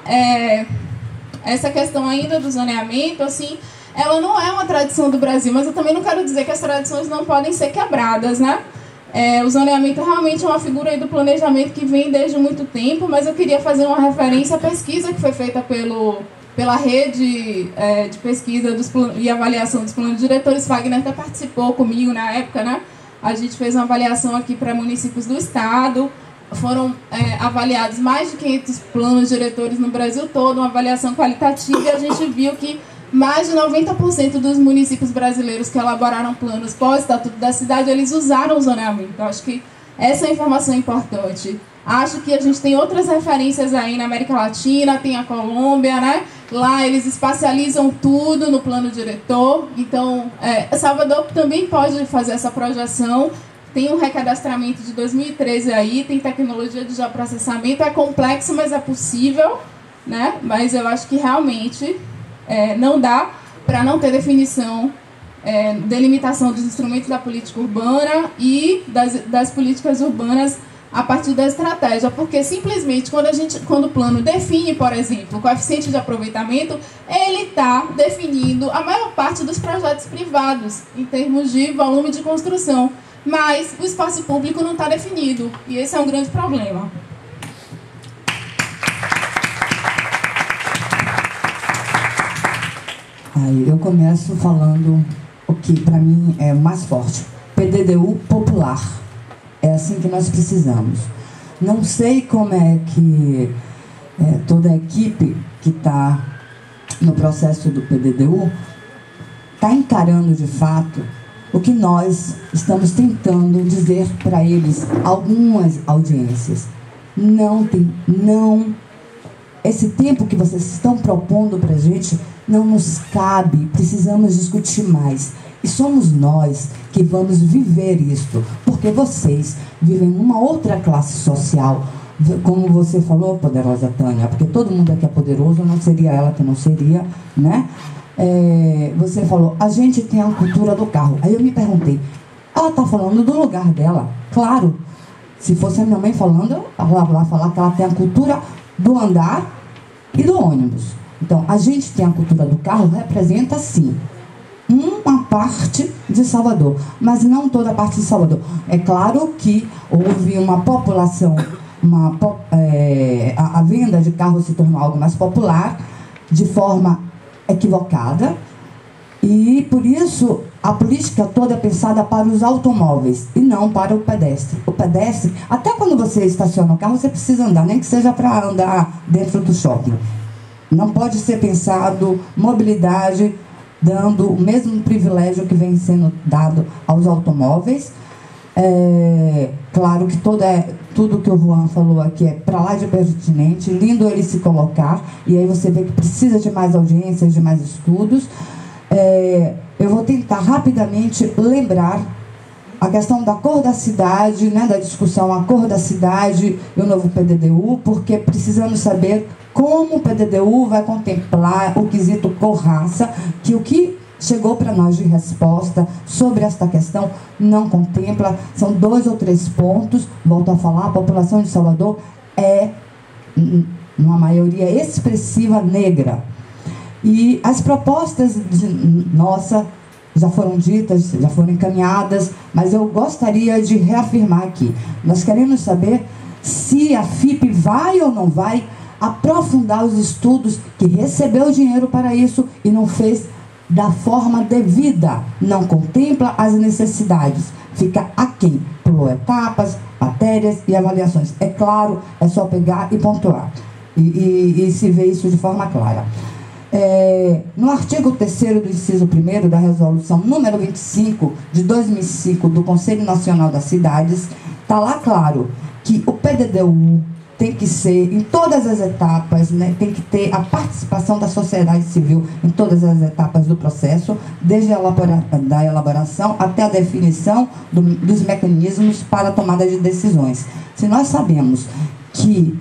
Essa questão ainda do zoneamento, assim, ela não é uma tradição do Brasil, mas eu também não quero dizer que as tradições não podem ser quebradas, né? O zoneamento realmente é uma figura aí do planejamento que vem desde muito tempo, mas eu queria fazer uma referência à pesquisa que foi feita pela rede de pesquisa e avaliação dos planos diretores. Fagner até participou comigo na época, né? A gente fez uma avaliação aqui para municípios do estado. Foram avaliados mais de 500 planos diretores no Brasil todo, uma avaliação qualitativa, e a gente viu que mais de 90% dos municípios brasileiros que elaboraram planos pós-estatuto da cidade, eles usaram o zoneamento. Eu acho que essa informação é importante. Acho que a gente tem outras referências aí na América Latina, tem a Colômbia, né? Lá eles espacializam tudo no plano diretor. Então, Salvador também pode fazer essa projeção. Tem um recadastramento de 2013 aí, tem tecnologia de geoprocessamento, é complexo, mas é possível, né? Mas eu acho que realmente não dá para não ter definição, delimitação dos instrumentos da política urbana e das políticas urbanas a partir da estratégia, porque simplesmente quando o plano define, por exemplo, o coeficiente de aproveitamento, ele está definindo a maior parte dos projetos privados em termos de volume de construção. Mas o espaço público não está definido, e esse é um grande problema.
Aí eu começo falando o que para mim é o mais forte. PDDU popular. É assim que nós precisamos. Não sei como é que toda a equipe que está no processo do PDDU está encarando de fato o que nós estamos tentando dizer para eles, algumas audiências. Esse tempo que vocês estão propondo para a gente não nos cabe, precisamos discutir mais. E somos nós que vamos viver isto, porque vocês vivem numa outra classe social, como você falou, poderosa Tânia, porque todo mundo aqui é poderoso, não seria ela que não seria, né? Você falou, a gente tem a cultura do carro. Aí eu me perguntei, ela está falando do lugar dela? Claro, se fosse a minha mãe falando, ela vai falar que ela tem a cultura do andar e do ônibus. Então, a gente tem a cultura do carro, representa sim uma parte de Salvador, mas não toda a parte de Salvador. É claro que houve uma população, a venda de carros se tornou algo mais popular, de forma equivocada, e por isso a política toda é pensada para os automóveis e não para o pedestre. O pedestre, até quando você estaciona o carro, você precisa andar, nem que seja para andar dentro do shopping. Não pode ser pensado mobilidade dando o mesmo privilégio que vem sendo dado aos automóveis. Claro que tudo que o Juan falou aqui é para lá de pertinente, lindo ele se colocar, e aí você vê que precisa de mais audiências, de mais estudos. Eu vou tentar rapidamente lembrar a questão da cor da cidade, né, da discussão a cor da cidade e o novo PDDU, porque precisamos saber como o PDDU vai contemplar o quesito cor-raça, que o que chegou para nós de resposta sobre esta questão não contempla. São 2 ou 3 pontos, volto a falar, a população de Salvador é, numa maioria expressiva, negra. E as propostas nossa já foram ditas, já foram encaminhadas, mas eu gostaria de reafirmar aqui. Nós queremos saber se a FIP vai ou não vai aprofundar os estudos, que recebeu dinheiro para isso e não fez da forma devida, não contempla as necessidades, fica aquém, pulou etapas, matérias e avaliações. É claro, é só pegar e pontuar, e se vê isso de forma clara. No artigo 3º do inciso 1º da resolução número 25 de 2005 do Conselho Nacional das Cidades, está lá claro que o PDDU tem que ser, em todas as etapas, né, tem que ter a participação da sociedade civil em todas as etapas do processo, desde da elaboração até a definição dos mecanismos para a tomada de decisões. Se nós sabemos que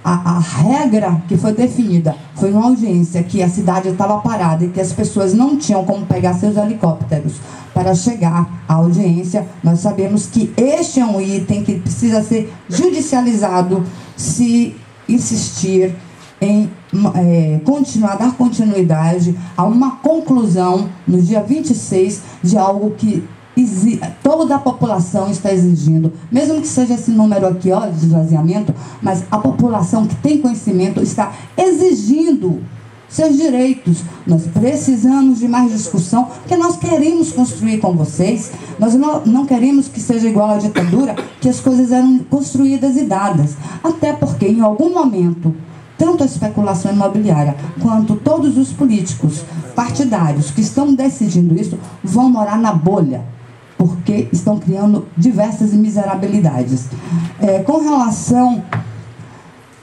a regra que foi definida foi uma audiência que a cidade estava parada e que as pessoas não tinham como pegar seus helicópteros para chegar à audiência, nós sabemos que este é um item que precisa ser judicializado se insistir em dar continuidade a uma conclusão no dia 26 de algo que toda a população está exigindo, mesmo que seja esse número aqui, ó, de esvaziamento, mas a população que tem conhecimento está exigindo seus direitos. Nós precisamos de mais discussão, porque nós queremos construir com vocês. Nós não queremos que seja igual à ditadura, que as coisas eram construídas e dadas. Até porque, em algum momento, tanto a especulação imobiliária quanto todos os políticos partidários que estão decidindo isso vão morar na bolha, porque estão criando diversas miserabilidades. Com relação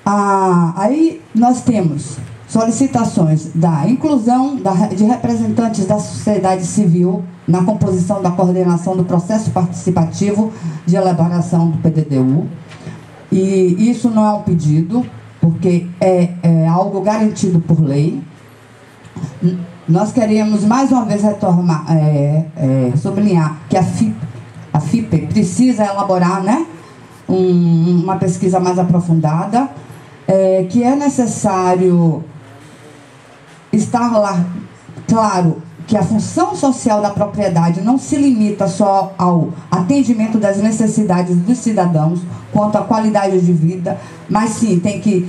a... Aí nós temos solicitações da inclusão de representantes da sociedade civil na composição da coordenação do processo participativo de elaboração do PDDU. E isso não é um pedido, porque é algo garantido por lei. Nós queremos, mais uma vez, sublinhar que a FIPE precisa elaborar, né, uma pesquisa mais aprofundada, que é necessário estar lá, claro, que a função social da propriedade não se limita só ao atendimento das necessidades dos cidadãos, quanto à qualidade de vida, mas sim, tem que...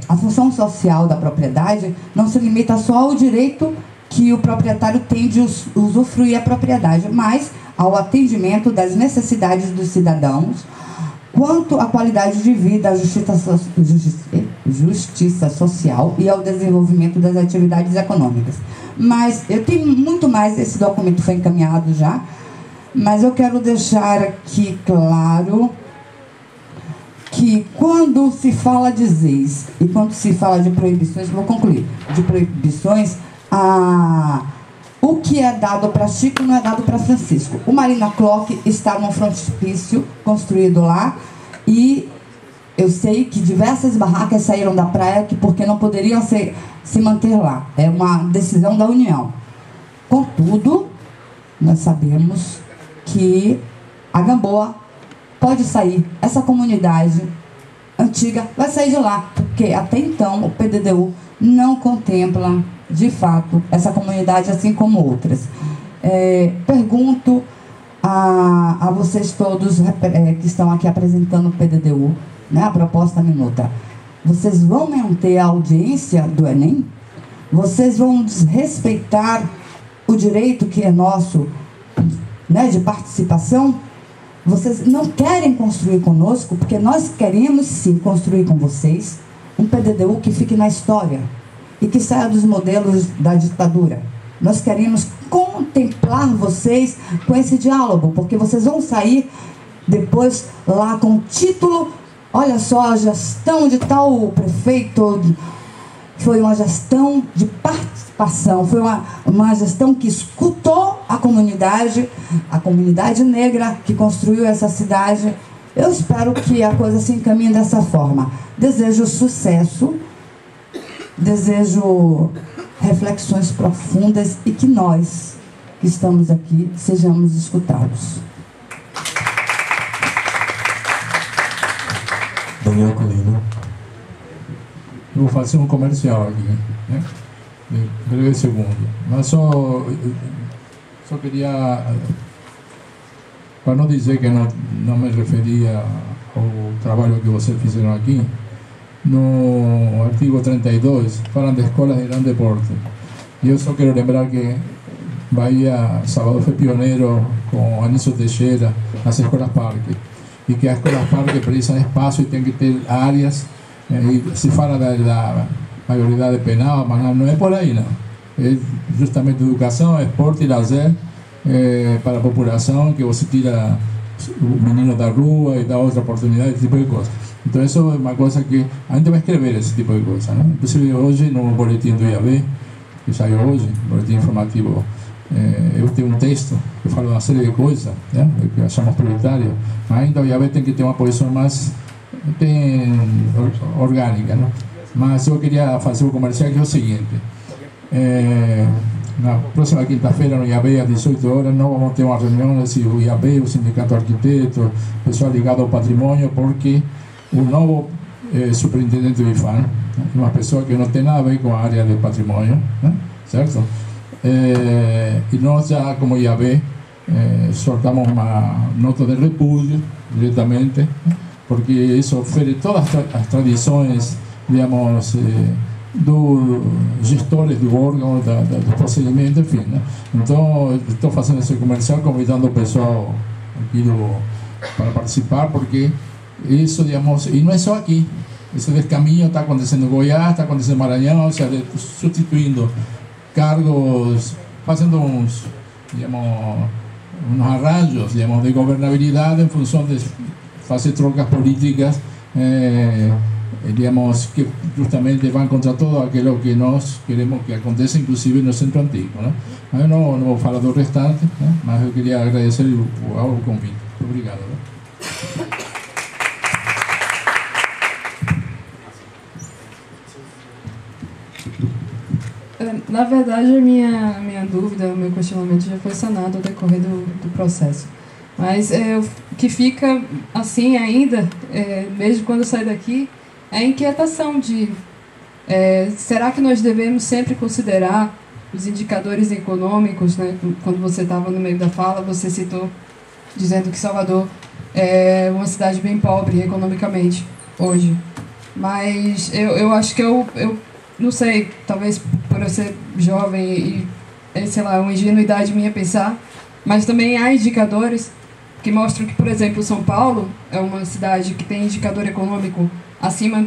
a função social da propriedade não se limita só ao direito que o proprietário tem de usufruir a propriedade, mas ao atendimento das necessidades dos cidadãos, quanto à qualidade de vida, à justiça social e ao desenvolvimento das atividades econômicas. Mas eu tenho muito mais, esse documento foi encaminhado já, mas eu quero deixar aqui claro que quando se fala de ZEIS e quando se fala de proibições, vou concluir, de proibições, o que é dado para Chico não é dado para Francisco. O Marina Clock está num frontispício construído lá e eu sei que diversas barracas saíram da praia porque não poderiam se manter lá. É uma decisão da União. Contudo, nós sabemos que a Gamboa pode sair. Essa comunidade antiga vai sair de lá, porque até então o PDDU não contempla, de fato, essa comunidade, assim como outras. Pergunto a vocês todos que estão aqui apresentando o PDDU, né, a proposta minuta. Vocês vão manter a audiência do Enem? Vocês vão desrespeitar o direito que é nosso, né, de participação? Vocês não querem construir conosco, porque nós queremos sim construir com vocês um PDDU que fique na história e que saia dos modelos da ditadura. Nós queremos contemplar vocês com esse diálogo, porque vocês vão sair depois lá com o título, olha só, a gestão de tal prefeito foi uma gestão de participação, foi uma gestão que escutou a comunidade negra que construiu essa cidade. Eu espero que a coisa se encaminhe dessa forma. Desejo sucesso, desejo reflexões profundas e que nós, que estamos aqui, sejamos escutados.
Daniel Colina.
Eu vou fazer um comercial aqui, né? Breve segundo. Mas só queria, para não dizer que não me referia ao trabalho que vocês fizeram aqui, no artigo 32, falam de escolas de grande porte. E eu só quero lembrar que Bahia, Salvador foi pioneiro com Anísio Teixeira nas escolas parque. E que as escolas parque precisam de espaço e tem que ter áreas. E se fala da maioridade penal, mas não é por aí, não. É justamente educação, esporte e lazer para a população, que você tira o menino da rua e dá outra oportunidade, esse tipo de coisa. Então, isso é uma coisa que a gente vai escrever, esse tipo de coisa, né? Inclusive, hoje, no boletim do IAB, que saiu hoje, boletim informativo, eu tenho um texto que fala uma série de coisas, né, que achamos prioritário, mas ainda o IAB tem que ter uma posição mais orgânica, né? Mas eu queria fazer um comercial que é o seguinte: na próxima quinta-feira, no IAB, às 18 horas, nós vamos ter uma reunião o IAB, o Sindicato Arquiteto, o pessoal ligado ao patrimônio, porque o novo superintendente do IFAM é uma pessoa que não tem nada a ver com a área de patrimônio, né? Certo? E nós já, como IAB, soltamos uma nota de repúdio diretamente, porque isso fere todas as tradições, digamos, dos gestores do órgão, do procedimento, enfim, né? Então, estou fazendo esse comercial, convidando o pessoal aqui para participar, porque isso, digamos, e não é só aqui, esse descaminho está acontecendo em Goiás, está acontecendo em Maranhão, ou seja, substituindo cargos, fazendo uns arranjos, digamos, de governabilidade em função de fazer trocas políticas, digamos, que justamente vão contra todo aquilo que nós queremos que aconteça, inclusive no Centro Antigo, né? Mas eu não vou falar do restante, né? Mas eu queria agradecer o convite. Obrigado. Né?
Na verdade, a minha dúvida, o meu questionamento já foi sanado ao decorrer do processo. Mas o que fica assim ainda, mesmo quando eu saio daqui, é a inquietação de será que nós devemos sempre considerar os indicadores econômicos, né? Quando você estava no meio da fala, você citou dizendo que Salvador é uma cidade bem pobre economicamente hoje. Mas eu acho que eu não sei, talvez por eu ser jovem e, sei lá, uma ingenuidade minha pensar, mas também há indicadores que mostram que, por exemplo, São Paulo é uma cidade que tem indicador econômico acima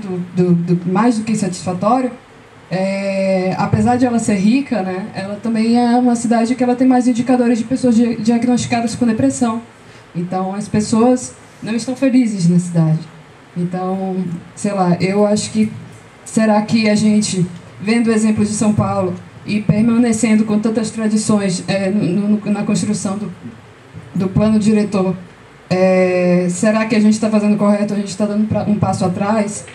mais do que satisfatório. Apesar de ela ser rica, né, ela também é uma cidade que ela tem mais indicadores de pessoas diagnosticadas com depressão. Então, as pessoas não estão felizes na cidade. Então, sei lá, eu acho que será que a gente, vendo o exemplo de São Paulo e permanecendo com tantas tradições na construção do plano diretor, será que a gente está fazendo correto? A gente está dando um passo atrás?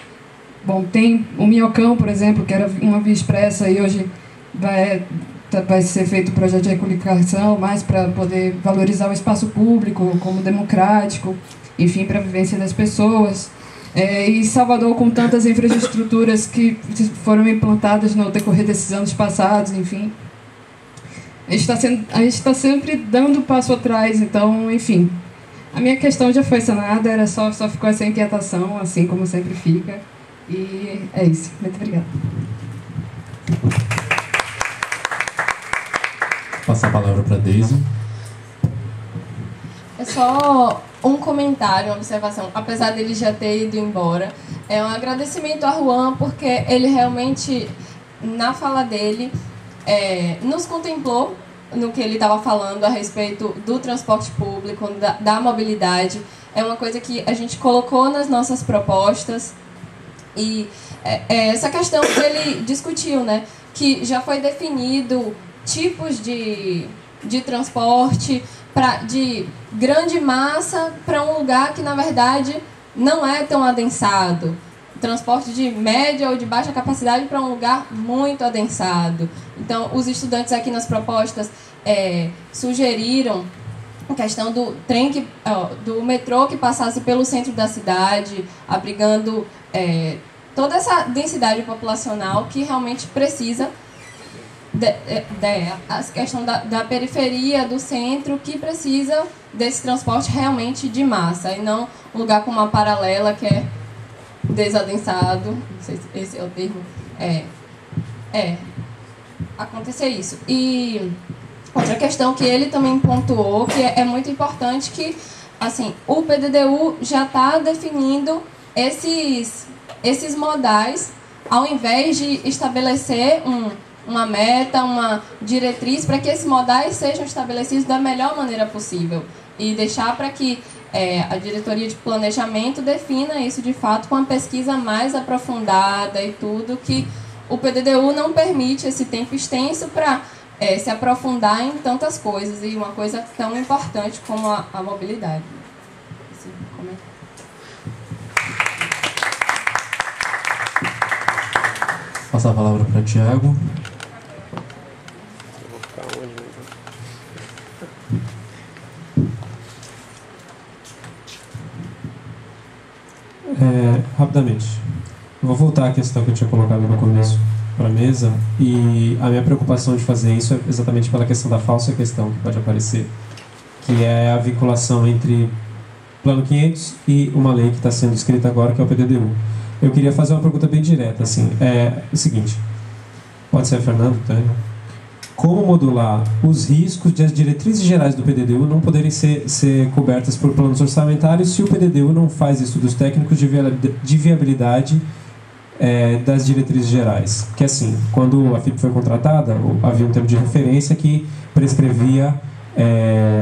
Bom, tem o Minhocão, por exemplo, que era uma via expressa e hoje vai ser feito o projeto de economicação mais para poder valorizar o espaço público como democrático, enfim, para a vivência das pessoas. E Salvador, com tantas infraestruturas que foram implantadas no decorrer desses anos passados, enfim. A gente está sempre dando passo atrás, então, enfim. A minha questão já foi sanada, era só ficou essa inquietação, assim como sempre fica. E é isso. Muito obrigada.
Passar a palavra para a Deise.
É só um comentário, uma observação. Apesar dele já ter ido embora, é um agradecimento a Juan, porque ele realmente, na fala dele, nos contemplou no que ele estava falando a respeito do transporte público, da mobilidade. É uma coisa que a gente colocou nas nossas propostas. E essa questão que ele discutiu, né, que já foi definido tipos de transporte de grande massa para um lugar que, na verdade, não é tão adensado. Transporte de média ou de baixa capacidade para um lugar muito adensado. Então, os estudantes aqui nas propostas sugeriram a questão do trem do metrô que passasse pelo centro da cidade, abrigando toda essa densidade populacional que realmente precisa a questão da periferia, do centro, que precisa desse transporte realmente de massa, e não um lugar com uma paralela que é desadensado, não sei se esse é o termo, acontecer isso. E outra questão que ele também pontuou, que é muito importante, que assim, o PDDU já está definindo esses modais, ao invés de estabelecer uma meta, uma diretriz para que esses modais sejam estabelecidos da melhor maneira possível e deixar para que a diretoria de planejamento defina isso de fato com a pesquisa mais aprofundada e tudo, que o PDDU não permite esse tempo extenso para se aprofundar em tantas coisas e uma coisa tão importante como a mobilidade. Esse comentário.
Passar a palavra para Tiago.
Rapidamente, eu vou voltar à questão que eu tinha colocado no começo para a mesa, e a minha preocupação de fazer isso é exatamente pela questão da falsa questão que pode aparecer, que é a vinculação entre Plano 500 e uma lei que está sendo escrita agora, que é o PDDU. Eu queria fazer uma pergunta bem direta, assim, o seguinte, pode ser, Fernando, Tânia? Como modular os riscos de as diretrizes gerais do PDDU não poderem ser cobertas por planos orçamentários se o PDDU não faz estudos técnicos de viabilidade das diretrizes gerais? Porque assim, quando a FIP foi contratada, havia um termo de referência que prescrevia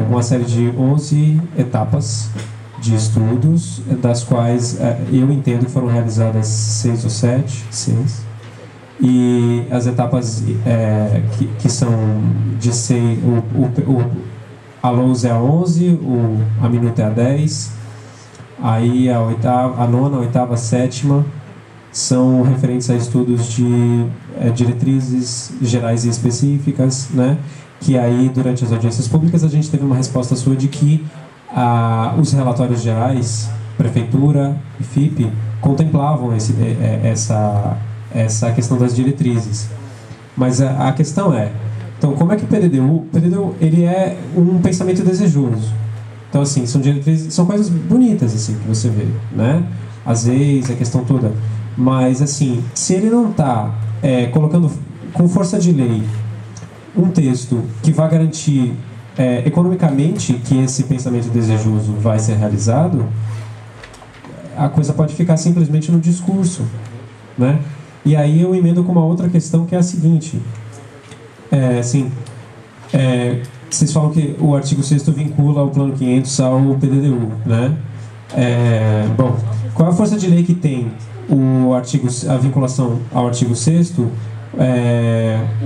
uma série de 11 etapas de estudos, das quais eu entendo que foram realizadas 6 ou 7, 6. E as etapas que são de 6, a lousa é a 11, a minuta é a 10, aí a nona, a oitava, a sétima são referentes a estudos de diretrizes gerais e específicas, né? Que aí, durante as audiências públicas, a gente teve uma resposta sua de que os relatórios gerais, Prefeitura e FIP, contemplavam essa questão das diretrizes. Mas a questão então, como é que o PDDU ele é um pensamento desejoso. Então, assim, são diretrizes, são coisas bonitas, assim, que você vê, né? Às vezes, a questão toda. Mas, assim, se ele não está colocando com força de lei um texto que vai garantir economicamente que esse pensamento desejoso vai ser realizado, a coisa pode ficar simplesmente no discurso, né? E aí eu emendo com uma outra questão, que é a seguinte: vocês falam que o artigo 6º vincula o Plano 500 ao PDDU, né? Bom, qual é a força de lei que tem a vinculação ao artigo 6º?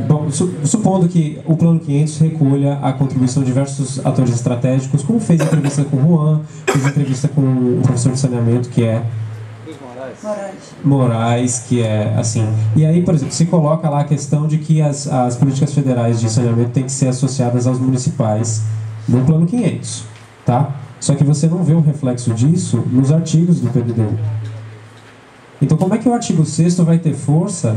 Bom, supondo que o Plano 500 recolha a contribuição de diversos atores estratégicos, como fez a entrevista com o Juan, fez a entrevista com o professor de saneamento, que é Moraes, que é assim. E aí, por exemplo, se coloca lá a questão de que as políticas federais de saneamento têm que ser associadas aos municipais no Plano 500, tá? Só que você não vê um reflexo disso nos artigos do PDDU. Então, como é que o artigo 6º vai ter força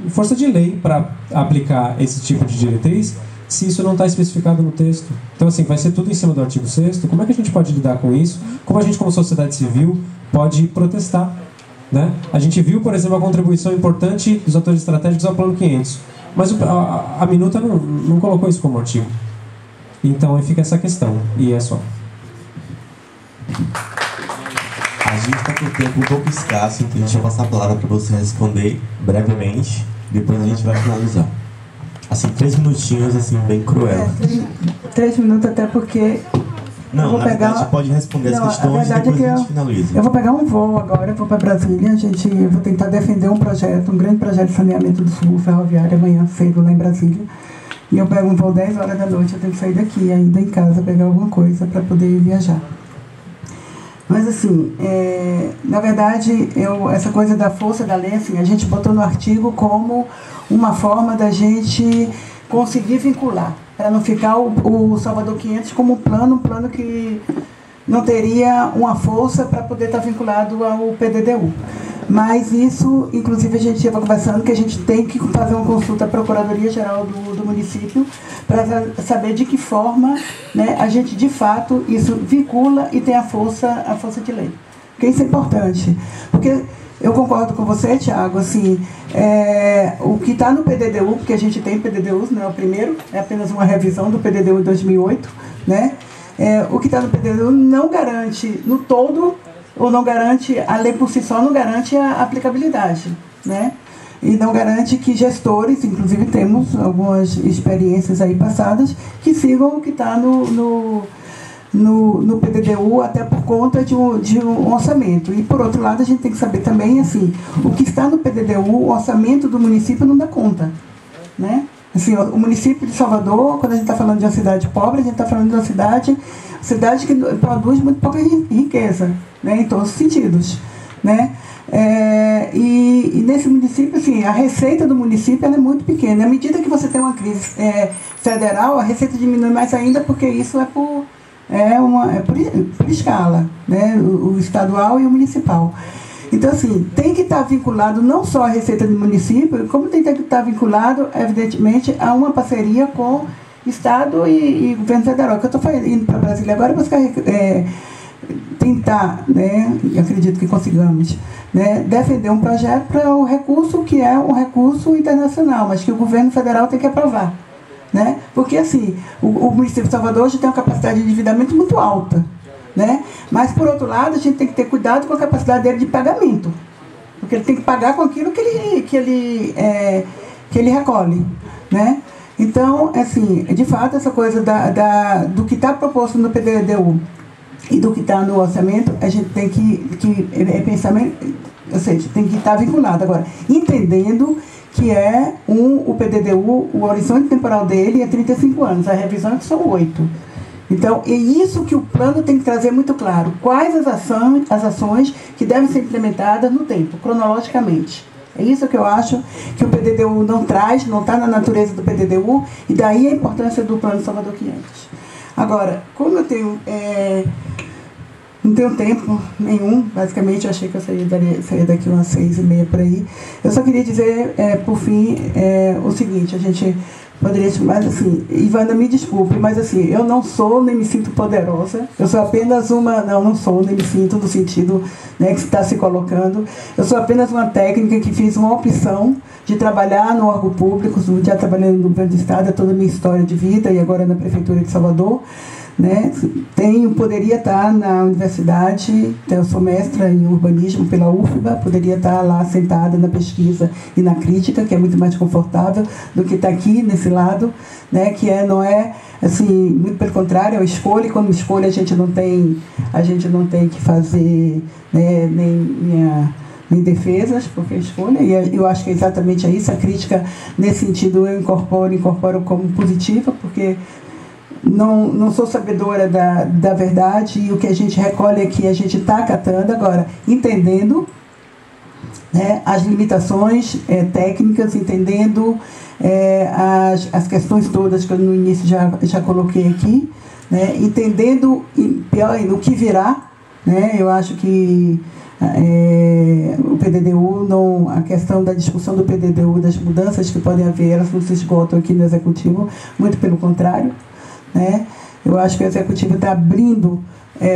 força de lei para aplicar esse tipo de diretriz, se isso não está especificado no texto? Então, assim, vai ser tudo em cima do artigo 6º. Como é que a gente pode lidar com isso? Como a gente, como sociedade civil, pode protestar, né? A gente viu, por exemplo, a contribuição importante dos atores estratégicos ao Plano 500, mas a minuta não colocou isso como artigo. Então, aí fica essa questão, e é só.
A gente está com o tempo um pouco escasso, então a gente vai passar a palavra para você responder brevemente, depois a gente vai finalizar. Assim, 3 minutinhos, assim, bem cruel.
3 minutos, até porque...
Não,
eu vou
na
pegar...
verdade pode responder as questões e depois a gente finaliza.
Eu vou pegar um voo agora, eu vou para Brasília, eu vou tentar defender um grande projeto de saneamento do sul ferroviário amanhã cedo lá em Brasília. E eu pego um voo 10 horas da noite, eu tenho que sair daqui ainda em casa, pegar alguma coisa para poder viajar. Mas assim, na verdade, essa coisa da força da lei, assim, a gente botou no artigo como uma forma da gente conseguir vincular, para não ficar o Salvador 500 como um plano que não teria uma força para poder estar vinculado ao PDDU. Mas isso, inclusive, a gente estava conversando que a gente tem que fazer uma consulta à Procuradoria-Geral do município para saber de que forma, né, a gente, de fato, isso vincula e tem a força de lei. Porque isso é importante. Porque eu concordo com você, Thiago, assim, o que está no PDDU, porque a gente tem PDDUs, não é o primeiro, é apenas uma revisão do PDDU em 2008, né? O que está no PDDU não garante no todo, ou não garante, a lei por si só não garante a aplicabilidade, né? E não garante que gestores, inclusive temos algumas experiências aí passadas, que sigam o que está no PDDU, até por conta de um orçamento. E, por outro lado, a gente tem que saber também, assim, o que está no PDDU, o orçamento do município não dá conta, né? Assim, o município de Salvador, quando a gente está falando de uma cidade pobre, a gente está falando de uma cidade que produz muito pouca riqueza, né, em todos os sentidos, né? E nesse município, assim, a receita do município ela é muito pequena. À medida que você tem uma crise federal, a receita diminui mais ainda, porque isso é por escala, né? O estadual e o municipal. Então, assim, tem que estar vinculado não só à receita do município, como tem que estar vinculado, evidentemente, a uma parceria com Estado e governo federal. Que eu estou indo para Brasília agora para tentar, né, e acredito que consigamos, né, defender um projeto para o recurso que é um recurso internacional, mas que o governo federal tem que aprovar, né? Porque, assim, o município de Salvador hoje tem uma capacidade de endividamento muito alta, né? Mas, por outro lado, a gente tem que ter cuidado com a capacidade dele de pagamento, porque ele tem que pagar com aquilo que ele recolhe, né? Então, assim, de fato, essa coisa do que está proposto no PDDU e do que está no orçamento, a gente tem que pensar, ou seja, tem que estar vinculado. Agora, entendendo que o PDDU, o horizonte temporal dele é 35 anos, a revisão é que são 8. Então, é isso que o plano tem que trazer muito claro. Quais as ações que devem ser implementadas no tempo, cronologicamente. É isso que eu acho que o PDDU não traz, não está na natureza do PDDU, e daí a importância do Plano Salvador 500. Agora, como eu tenho não tenho tempo nenhum, basicamente eu achei que eu saía daqui umas 6h30 por aí. Eu só queria dizer, por fim, o seguinte, a gente poderia, mas assim, Ivana, me desculpe, mas assim, eu não sou nem me sinto poderosa, eu sou apenas uma, não sou, nem me sinto no sentido, né, que está se colocando, eu sou apenas uma técnica que fiz uma opção de trabalhar no órgão público, já trabalhando no governo do estado, é toda a minha história de vida, e agora na prefeitura de Salvador, né? Poderia estar na universidade, eu sou mestra em urbanismo pela UFBA, poderia estar lá sentada na pesquisa e na crítica, que é muito mais confortável do que estar aqui nesse lado, né? Que não é assim, muito pelo contrário, é uma escolha, e quando escolha a gente não tem que fazer, né, nem defesas, porque é escolha, e eu acho que é exatamente isso, a crítica nesse sentido eu incorporo como positiva, porque não sou sabedora da verdade, e o que a gente recolhe aqui a gente está acatando agora, entendendo, né, as limitações técnicas, entendendo as questões todas que eu no início já coloquei aqui, né, entendendo, pior ainda, o que virá, né, eu acho que o PDDU, a questão da discussão do PDDU, das mudanças que podem haver, elas não se esgotam aqui no Executivo, muito pelo contrário, né? Eu acho que o Executivo está abrindo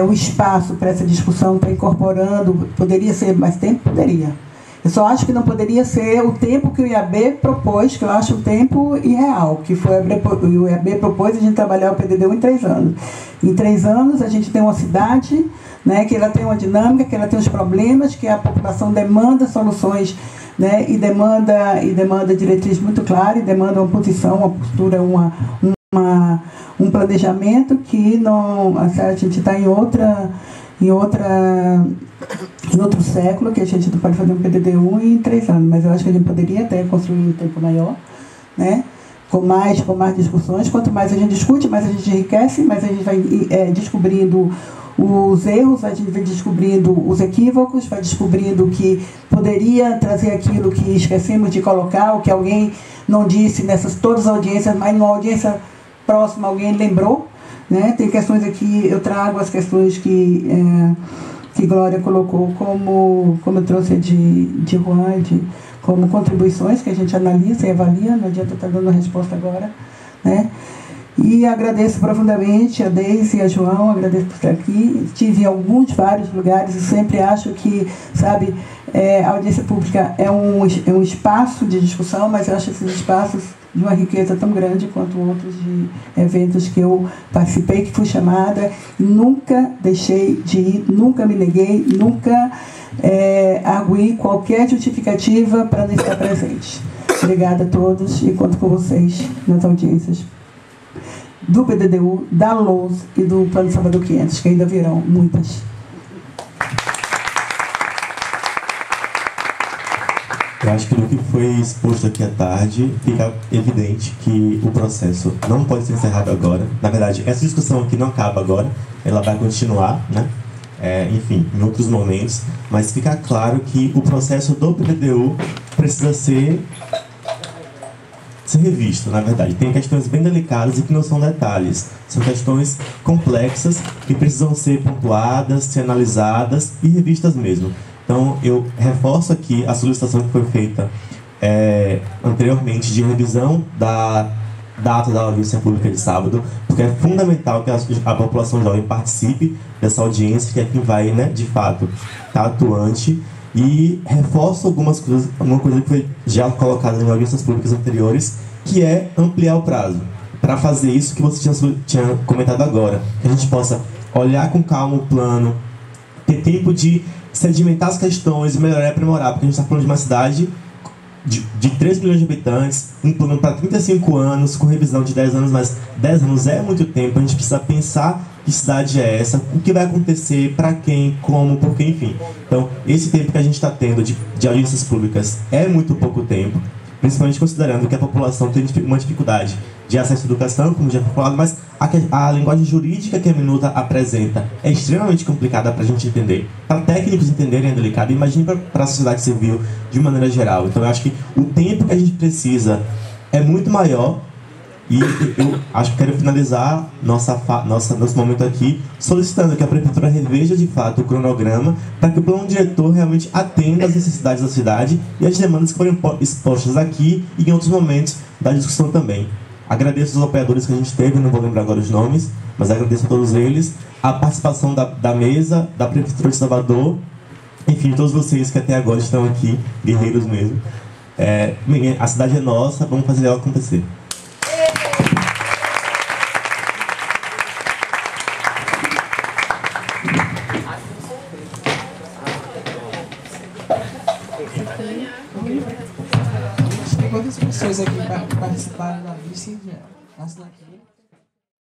o espaço para essa discussão, está incorporando. Poderia ser mais tempo? Poderia. Eu só acho que não poderia ser o tempo que o IAB propôs, que eu acho um tempo irreal, que foi o IAB propôs a gente trabalhar o PDDU em 3 anos. Em 3 anos a gente tem uma cidade, né, que ela tem uma dinâmica, que ela tem os problemas, que a população demanda soluções, né, e demanda diretriz muito clara, e demanda uma posição, uma postura, um planejamento que não, a gente está em outro século, que a gente não pode fazer um PDDU em 3 anos, mas eu acho que a gente poderia até construir um tempo maior, né? com mais discussões. Quanto mais a gente discute, mais a gente enriquece, mais a gente vai descobrindo os erros, vai descobrindo os equívocos, vai descobrindo que poderia trazer aquilo que esquecemos de colocar, o que alguém não disse nessas todas as audiências, mas numa audiência próxima alguém lembrou, né? Tem questões aqui, eu trago as questões que Glória colocou como eu trouxe de Juan, como contribuições que a gente analisa e avalia, não adianta estar dando a resposta agora, né? E agradeço profundamente a Deise e a João, agradeço por estar aqui. Estive em vários lugares e sempre acho que, sabe, a audiência pública é um espaço de discussão, mas eu acho esses espaços de uma riqueza tão grande quanto outros de eventos que eu participei, que fui chamada, e nunca deixei de ir, nunca me neguei, nunca arguí qualquer justificativa para não estar presente. Obrigada a todos e conto com vocês nas audiências do PDDU, da LOUS e do Plano Salvador 500, que ainda virão muitas.
Eu acho que no que foi exposto aqui à tarde, fica evidente que o processo não pode ser encerrado agora. Na verdade, essa discussão aqui não acaba agora, ela vai continuar, né? Enfim, em outros momentos, mas fica claro que o processo do PDDU precisa ser revisto, na verdade. Tem questões bem delicadas e que não são detalhes. São questões complexas que precisam ser pontuadas, ser analisadas e revistas mesmo. Então, eu reforço aqui a solicitação que foi feita anteriormente de revisão da data da audiência pública de sábado, porque é fundamental que a população jovem participe dessa audiência, que é quem vai, né, de fato, estar atuante. E reforço uma coisa que foi já colocada em audiências públicas anteriores, que é ampliar o prazo. Para fazer isso que você tinha comentado agora, que a gente possa olhar com calma o plano, ter tempo de sedimentar as questões e melhorar e aprimorar, porque a gente está falando de uma cidade de 3 milhões de habitantes, um plano para 35 anos, com revisão de 10 anos, mas 10 anos é muito tempo, a gente precisa pensar que cidade é essa, o que vai acontecer, para quem, como, por quê, enfim. Então, esse tempo que a gente está tendo de audiências públicas é muito pouco tempo, principalmente considerando que a população tem uma dificuldade de acesso à educação, como já foi falado, mas a linguagem jurídica que a minuta apresenta é extremamente complicada para a gente entender, para técnicos entenderem é delicado, imagine para a sociedade civil de maneira geral. Então eu acho que o tempo que a gente precisa é muito maior E eu acho que quero finalizar nosso momento aqui solicitando que a Prefeitura reveja de fato o cronograma para que o plano diretor realmente atenda às necessidades da cidade e às demandas que foram expostas aqui e em outros momentos da discussão também. Agradeço os apoiadores que a gente teve, não vou lembrar agora os nomes, mas agradeço a todos eles, a participação da mesa, da Prefeitura de Salvador, enfim, todos vocês que até agora estão aqui, guerreiros mesmo. A cidade é nossa, vamos fazer ela acontecer.
Quantas pessoas aqui participaram da lista?